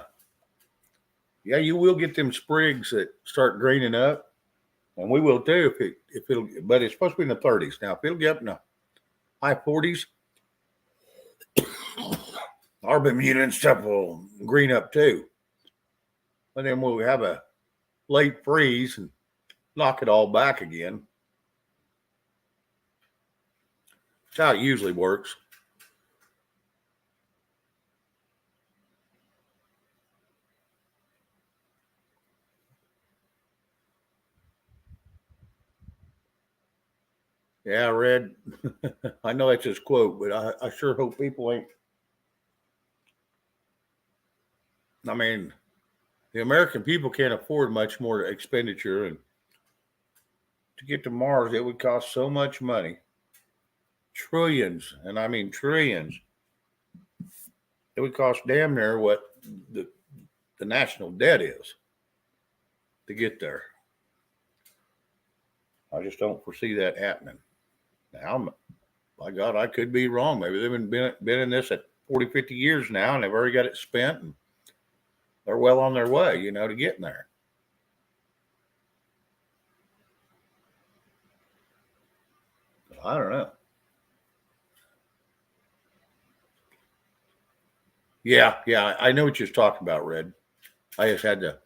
yeah, you will get them sprigs that start greening up, and we will too if it'll. But it's supposed to be in the 30s now. If it'll get up in the high 40s, our Bermuda and stuff will green up too. But then we'll have a late freeze and knock it all back again. That's how it usually works. Yeah, I read. I know that's his quote, but I sure hope people ain't. I mean, the American people can't afford much more expenditure, and to get to Mars, it would cost so much money, trillions, and I mean trillions. It would cost damn near what the the national debt is to get there. I just don't foresee that happening. Now, by God, I could be wrong. Maybe they've been in this at 40, 50 years now, and they've already got it spent, and they're well on their way, to getting there. I don't know. Yeah, I know what you're talking about, Red. I just had to.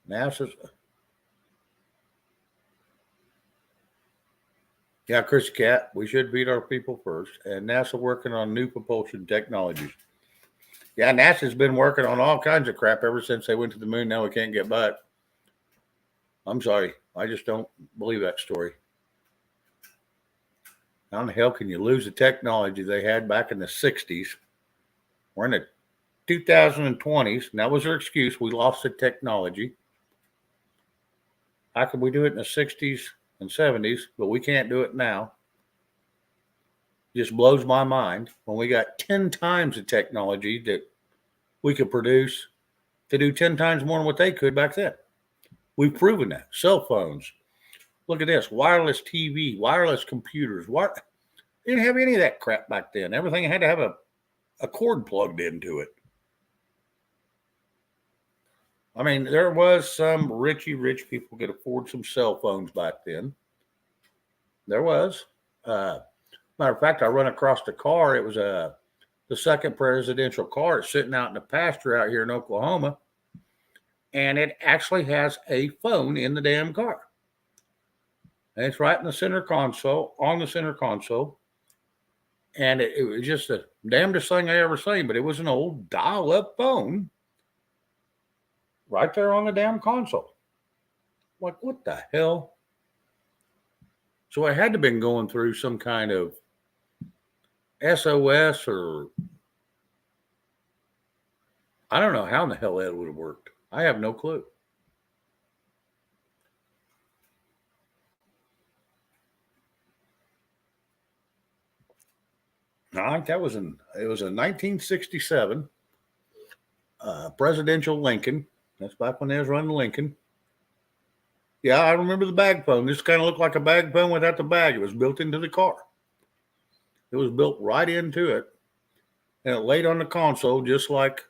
NASA's. Yeah, Chris Cat, we should feed our people first. And NASA working on new propulsion technologies. Yeah, NASA's been working on all kinds of crap ever since they went to the moon. Now we can't get back. I'm sorry. I just don't believe that story. How in the hell can you lose the technology they had back in the 60s? We're in the 2020s, and that was their excuse. We lost the technology. How could we do it in the 60s and 70s, but we can't do it now? Just blows my mind when we got 10 times the technology that we could produce to do 10 times more than what they could back then. We've proven that. Cell phones. Look at this. Wireless TV, wireless computers. They didn't have any of that crap back then. Everything had to have a cord plugged into it. I mean, there was some rich people could afford some cell phones back then. There was. Matter of fact, I run across the car. It was the second presidential car. It's sitting out in the pasture out here in Oklahoma. And it actually has a phone in the damn car. And it's right in the center console, on the center console. And it was just the damnedest thing I ever seen, but it was an old dial-up phone right there on the damn console. Like, what the hell? So I had to have been going through some kind of SOS, or I don't know how in the hell that would have worked. I have no clue. I think it was a 1967 presidential Lincoln. That's back when they was running Lincoln. Yeah, I remember the bag phone. This kind of looked like a bag phone without the bag. It was built into the car. It was built right into it. And it laid on the console just like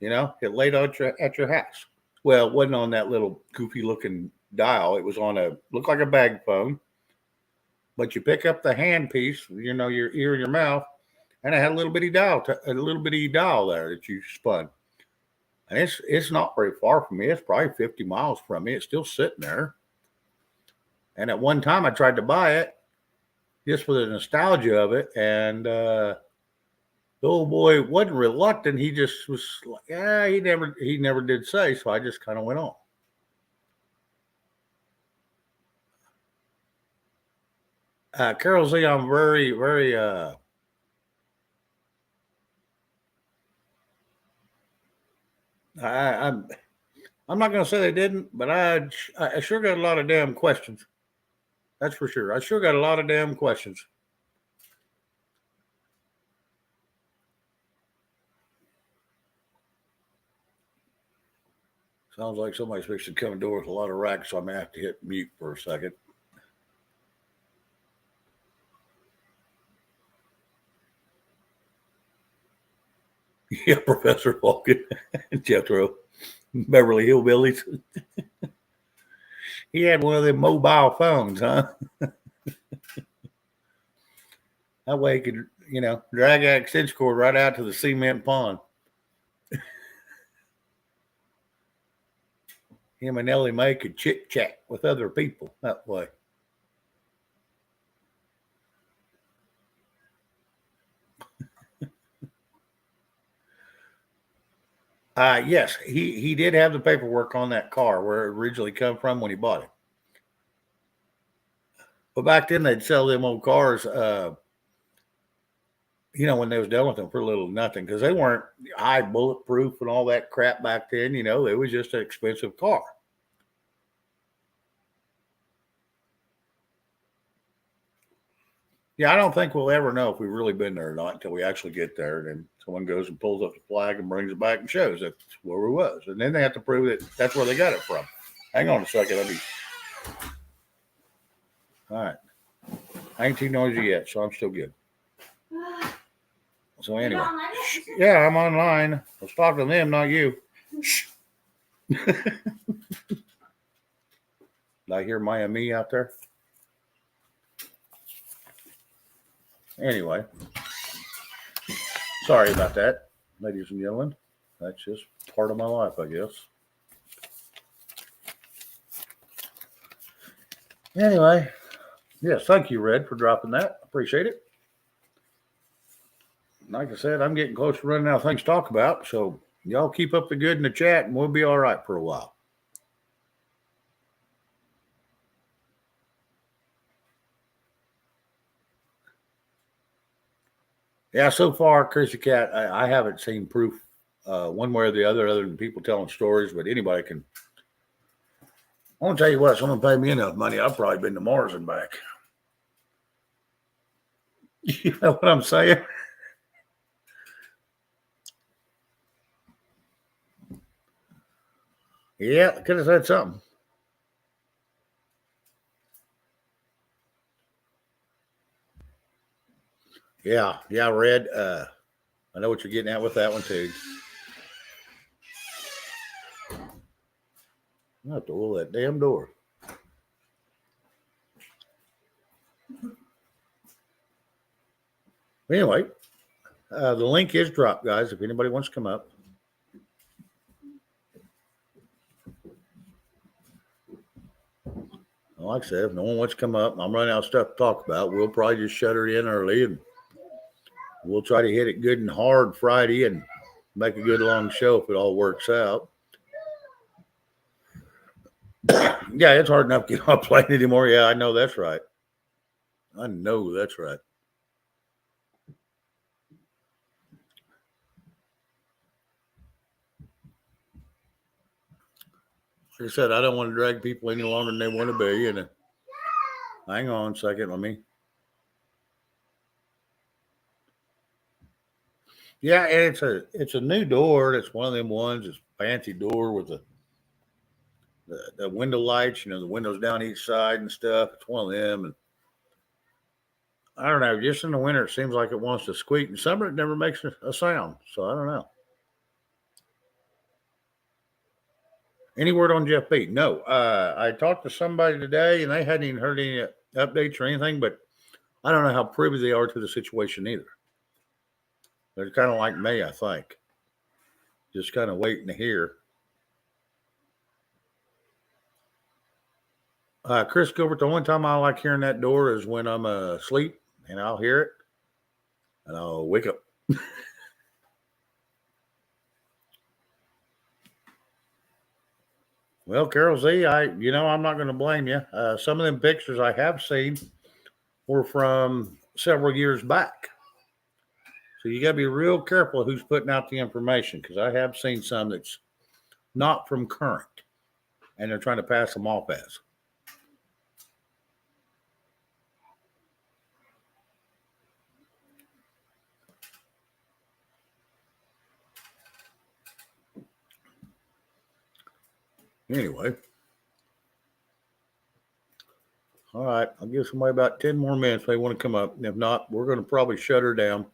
it laid out at your house. Well, it wasn't on that little goofy looking dial. It was on looked like a bag phone, but you pick up the hand piece, your ear and your mouth, and it had a little bitty dial there that you spun. And it's not very far from me. It's probably 50 miles from me. It's still sitting there. And at one time I tried to buy it just for the nostalgia of it. And the old boy wasn't reluctant. He just was like, yeah, he never did say. So I just kind of went on. Carol Z, I'm very, very, I'm not going to say they didn't, but I sure got a lot of damn questions. That's for sure. I sure got a lot of damn questions. Sounds like somebody's fixing to come in the door with a lot of racks, so I'm going to have to hit mute for a second. Yeah, Professor Falcon, Jethro, Beverly Hillbillies. He had one of them mobile phones, huh? That way he could, drag that extension cord right out to the cement pond. Him and Ellie Mae could chit chat with other people that way. Yes, he did have the paperwork on that car where it originally come from when he bought it. But back then they'd sell them old cars, when they was dealing with them for little nothing because they weren't high bulletproof and all that crap back then. It was just an expensive car. Yeah, I don't think we'll ever know if we've really been there or not until we actually get there. And then someone goes and pulls up the flag and brings it back and shows that's where we was. And then they have to prove that that's where they got it from. Hang on a second. All right. I ain't too noisy yet, so I'm still good. So anyway. Yeah, I'm online. I was talking to them, not you. Did I hear Maya Me out there? Anyway, sorry about that, ladies and gentlemen. That's just part of my life, I guess. Anyway, yes, thank you, Red, for dropping that. Appreciate it. Like I said, I'm getting close to running out of things to talk about, so y'all keep up the good in the chat, and we'll be all right for a while. Yeah, so far, Chrissy Cat, I haven't seen proof one way or the other than people telling stories, but anybody can. I want to tell you what, someone paid me enough money, I've probably been to Mars and back. You know what I'm saying? Yeah, could have said something. Yeah, Red. I know what you're getting at with that one too. I have to roll that damn door. Anyway, the link is dropped, guys. If anybody wants to come up. Like I said, if no one wants to come up, I'm running out of stuff to talk about. We'll probably just shut her in early and we'll try to hit it good and hard Friday and make a good long show if it all works out. Yeah, it's hard enough to get on a plane anymore. Yeah, I know that's right. I know that's right. Like I said, I don't want to drag people any longer than they want to be. And hang on a second, let me. Yeah, and it's a new door. It's one of them ones. It's a fancy door with the window lights. The windows down each side and stuff. It's one of them. And I don't know. Just in the winter, it seems like it wants to squeak. In summer, it never makes a sound. So I don't know. Any word on Jeff B? No. I talked to somebody today, and they hadn't even heard any updates or anything, but I don't know how privy they are to the situation either. They're kind of like me, I think. Just kind of waiting to hear. Chris Gilbert, the only time I like hearing that door is when I'm asleep, and I'll hear it, and I'll wake up. Well, Carol Z, I'm not going to blame you. Some of them pictures I have seen were from several years back. So you got to be real careful who's putting out the information, because I have seen some that's not from current, and they're trying to pass them off as. Anyway. All right. I'll give somebody about 10 more minutes if they want to come up. And if not, we're going to probably shut her down.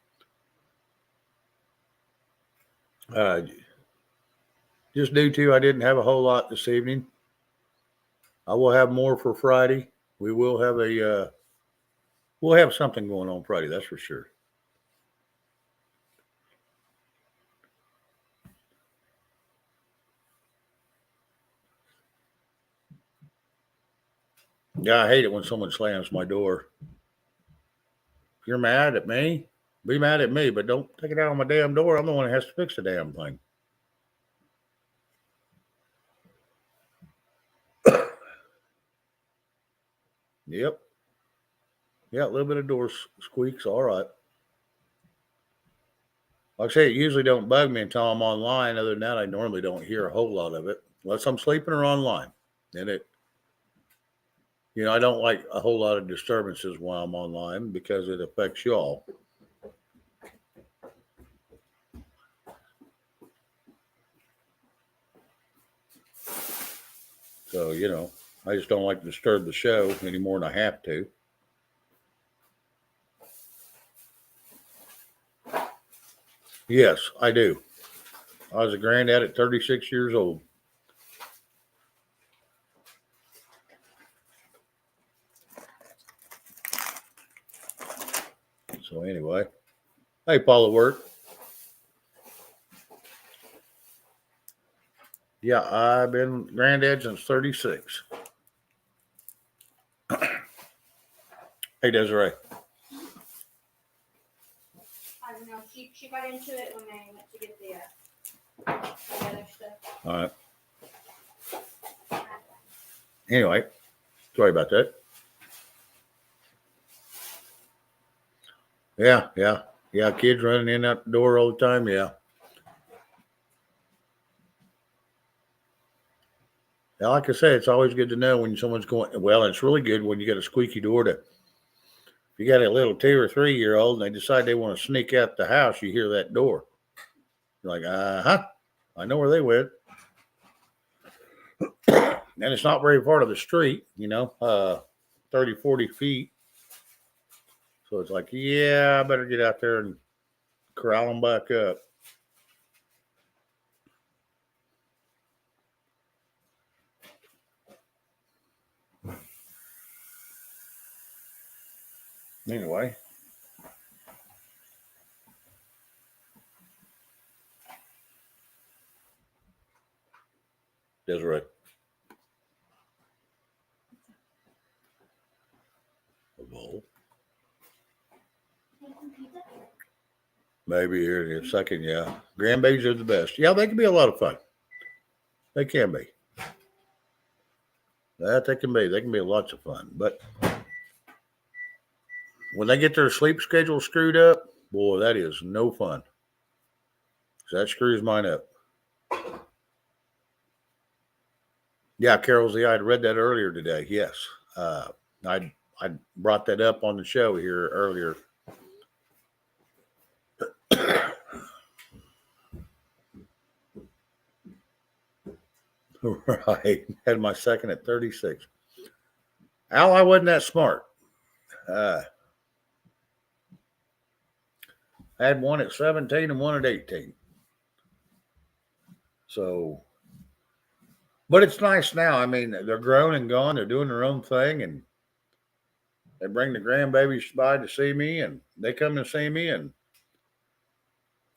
Just due to I didn't have a whole lot this evening. I will have more for Friday. We will have we'll have something going on Friday, that's for sure. Yeah, I hate it when someone slams my door. If you're mad at me, be mad at me, but don't take it out on my damn door. I'm the one that has to fix the damn thing. Yep. Yeah, a little bit of door squeaks, all right. Like I say, it usually don't bug me until I'm online. Other than that, I normally don't hear a whole lot of it unless I'm sleeping or online. And I don't like a whole lot of disturbances while I'm online because it affects y'all. So, I just don't like to disturb the show any more than I have to. Yes, I do. I was a granddad at 36 years old. So anyway, hey, Paula Work. Yeah, I've been granddad since 36. Hey, Desiree. I don't know. She got into it when they went to get the other stuff. All right. Anyway, sorry about that. Yeah. Kids running in and out the door all the time. Yeah. Now, like I said, it's always good to know when someone's going. Well, it's really good when you got a squeaky door if you got a little 2 or 3 year old and they decide they want to sneak out the house, you hear that door. You're like, I know where they went. And it's not very far to the street, 30, 40 feet. So it's like, yeah, I better get out there and corral them back up. Anyway. Desiree. A bowl. Maybe here in a second, yeah. Grandbabies are the best. Yeah, they can be a lot of fun. They can be. That they can be. They can be lots of fun. But when they get their sleep schedule screwed up, boy, that is no fun. So that screws mine up. Yeah, Carol Z, I had read that earlier today. Yes. I brought that up on the show here earlier. Right. Had my second at 36. Al, I wasn't that smart. I had one at 17 and one at 18. So, But it's nice now. I mean, they're grown and gone. They're doing their own thing, and they bring the grandbabies by to see me, and they come to see me, and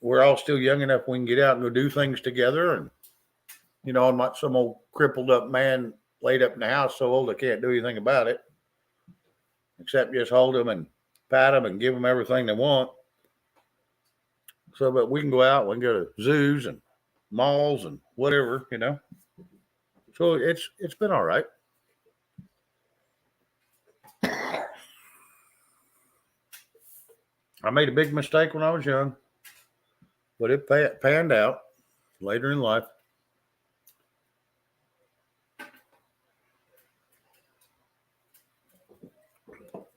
we're all still young enough we can get out and go do things together. And I'm not some old crippled up man laid up in the house so old I can't do anything about it except just hold them and pat them and give them everything they want. So, but we can go out, we can go to zoos and malls and whatever. So it's been all right. I made a big mistake when I was young, but it panned out later in life.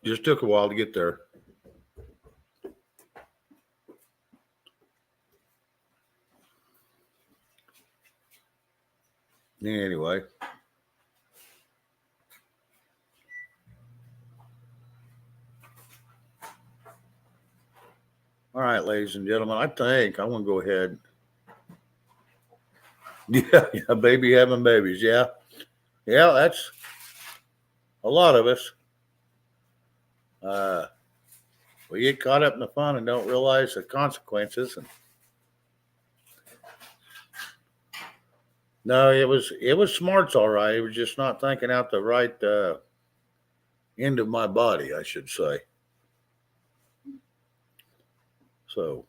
Just took a while to get there. Anyway. All right, ladies and gentlemen, I think I want to go ahead. Yeah, baby having babies. Yeah. Yeah, that's a lot of us. We get caught up in the fun and don't realize the consequences. And no, it was smarts, all right. It was just not thinking out the right end of my body, I should say. So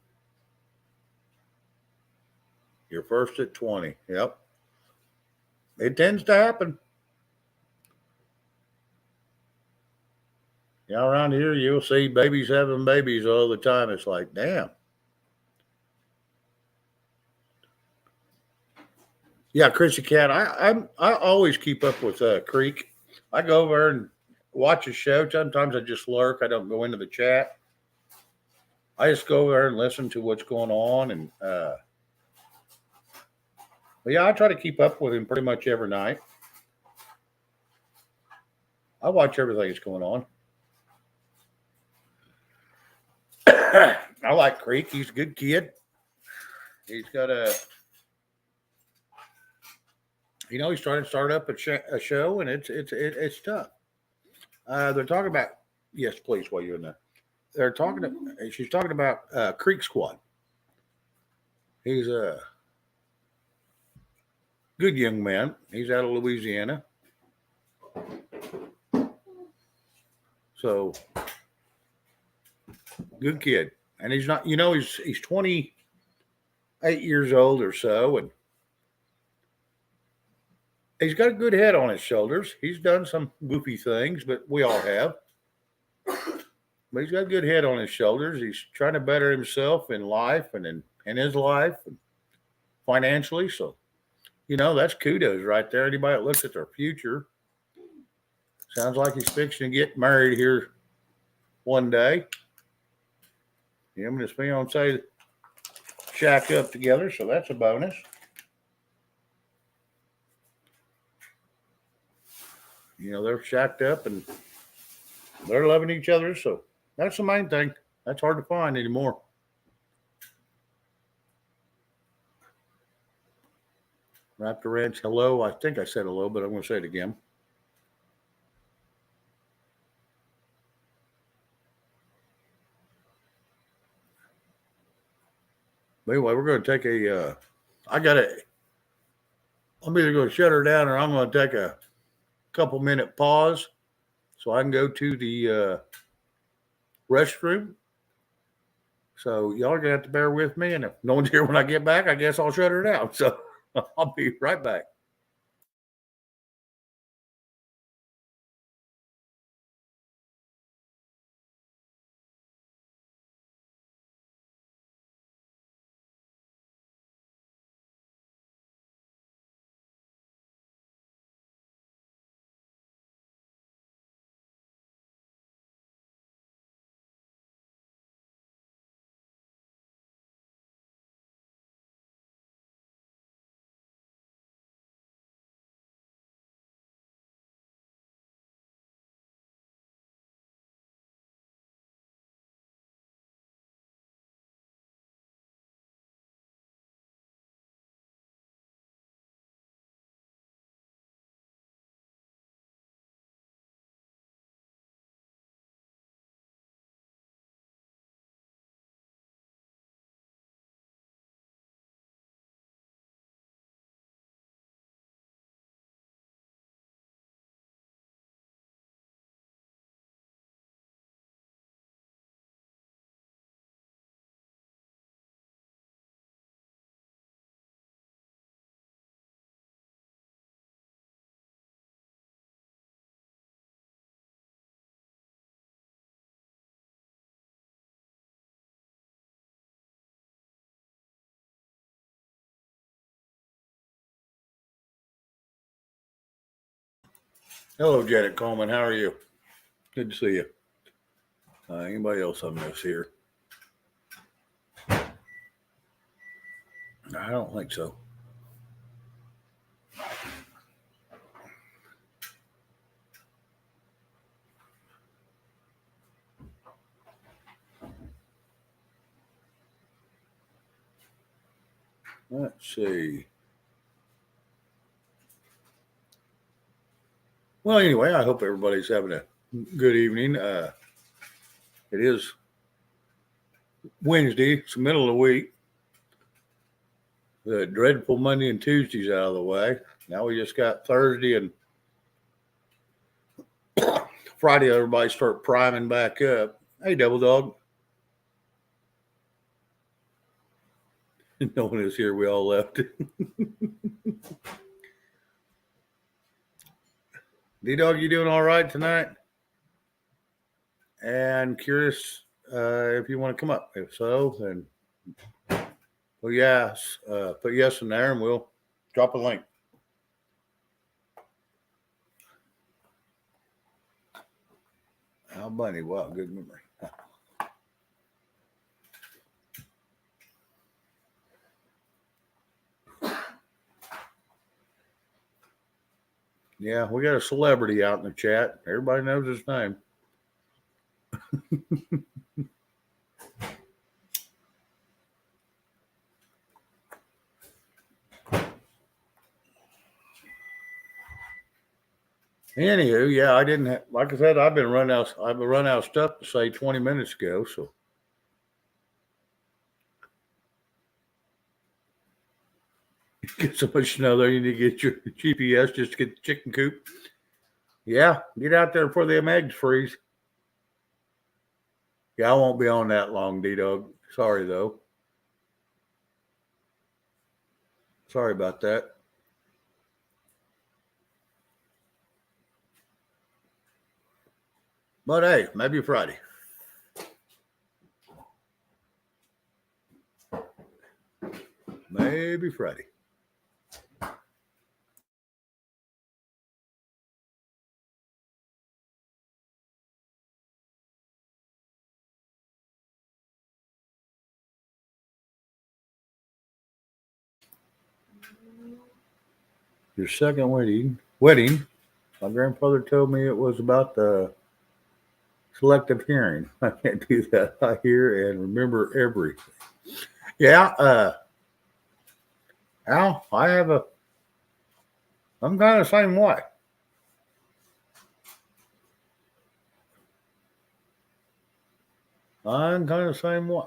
you're first at 20. Yep. It tends to happen. Yeah, around here you'll see babies having babies all the time. It's like, damn. Yeah, Chrissy Cat. I always keep up with Creek. I go over and watch his show. Sometimes I just lurk. I don't go into the chat. I just go over there and listen to what's going on. And but yeah, I try to keep up with him pretty much every night. I watch everything that's going on. I like Creek. He's a good kid. He's got he's trying to start up a show, and it's tough. They're talking about, yes, please, while you're in there. She's talking about Creek Squad. He's a good young man. He's out of Louisiana. So good kid. And he's not, he's 28 years old or so, and he's got a good head on his shoulders. He's done some goofy things, but we all have. But he's got a good head on his shoulders. He's trying to better himself in life and in his life and financially. So, that's kudos right there. Anybody that looks at their future, sounds like he's fixing to get married here one day. Him and his fiance shack up together, so that's a bonus. They're shacked up and they're loving each other, so that's the main thing. That's hard to find anymore. Raptor Ranch, hello. I think I said hello, but I'm going to say it again. But anyway, we're going to take I'm either going to shut her down or I'm going to take a couple minute pause so I can go to the restroom. So y'all are going to have to bear with me. And if no one's here when I get back, I guess I'll shut her down. So I'll be right back. Hello, Janet Coleman. How are you? Good to see you. Anybody else on this here? I don't think so. Let's see. Well, anyway, I hope everybody's having a good evening. It is Wednesday. It's the middle of the week. The dreadful Monday and Tuesdays out of the way. Now we just got Thursday and Friday. Everybody start priming back up. Hey, Double Dog. No one is here. We all left. D-Dog, you doing all right tonight? And curious if you want to come up. If so, then put yes in there and we'll drop a link. Al Bunny, wow, good memory. Yeah, we got a celebrity out in the chat. Everybody knows his name. Anywho, yeah, I didn't have, like I said, I've been run out of stuff to say 20 minutes ago. So get so much snow there, you need to get your GPS just to get the chicken coop. Yeah, get out there before them eggs freeze. Yeah, I won't be on that long, D-Dog. Sorry, though. Sorry about that. But hey, maybe Friday. Maybe Friday. Your second wedding. My grandfather told me it was about the selective hearing. I can't do that. I hear and remember everything. Yeah, Al, I'm kind of the same way. I'm kind of the same way.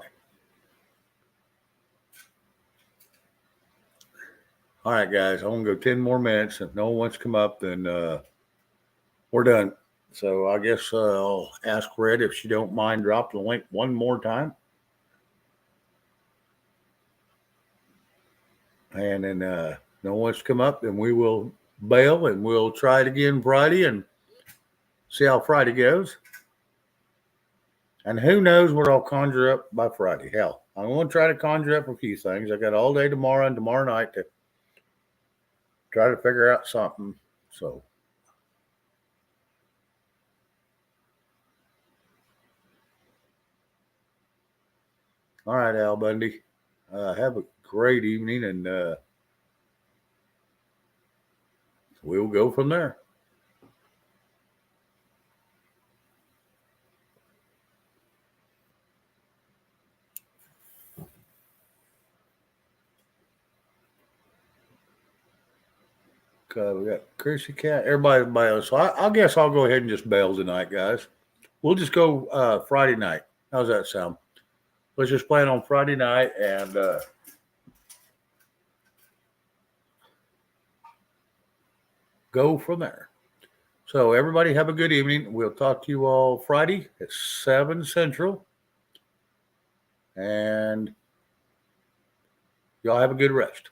All right, guys, I'm going to go 10 more minutes. If no one wants to come up, then we're done. So I guess I'll ask Red if she don't mind dropping the link one more time. And then no one wants to come up, then we will bail and we'll try it again Friday and see how Friday goes. And who knows what I'll conjure up by Friday. Hell, I'm going to try to conjure up a few things. I got all day tomorrow and tomorrow night to try to figure out something. So, all right, Al Bundy. Have a great evening, and we'll go from there. We got Chrissy Cat, everybody else. So I guess I'll go ahead and just bail tonight, guys. We'll just go Friday night. How's that sound? Let's just plan on Friday night and go from there. So everybody have a good evening. We'll talk to you all Friday at 7 Central. And y'all have a good rest.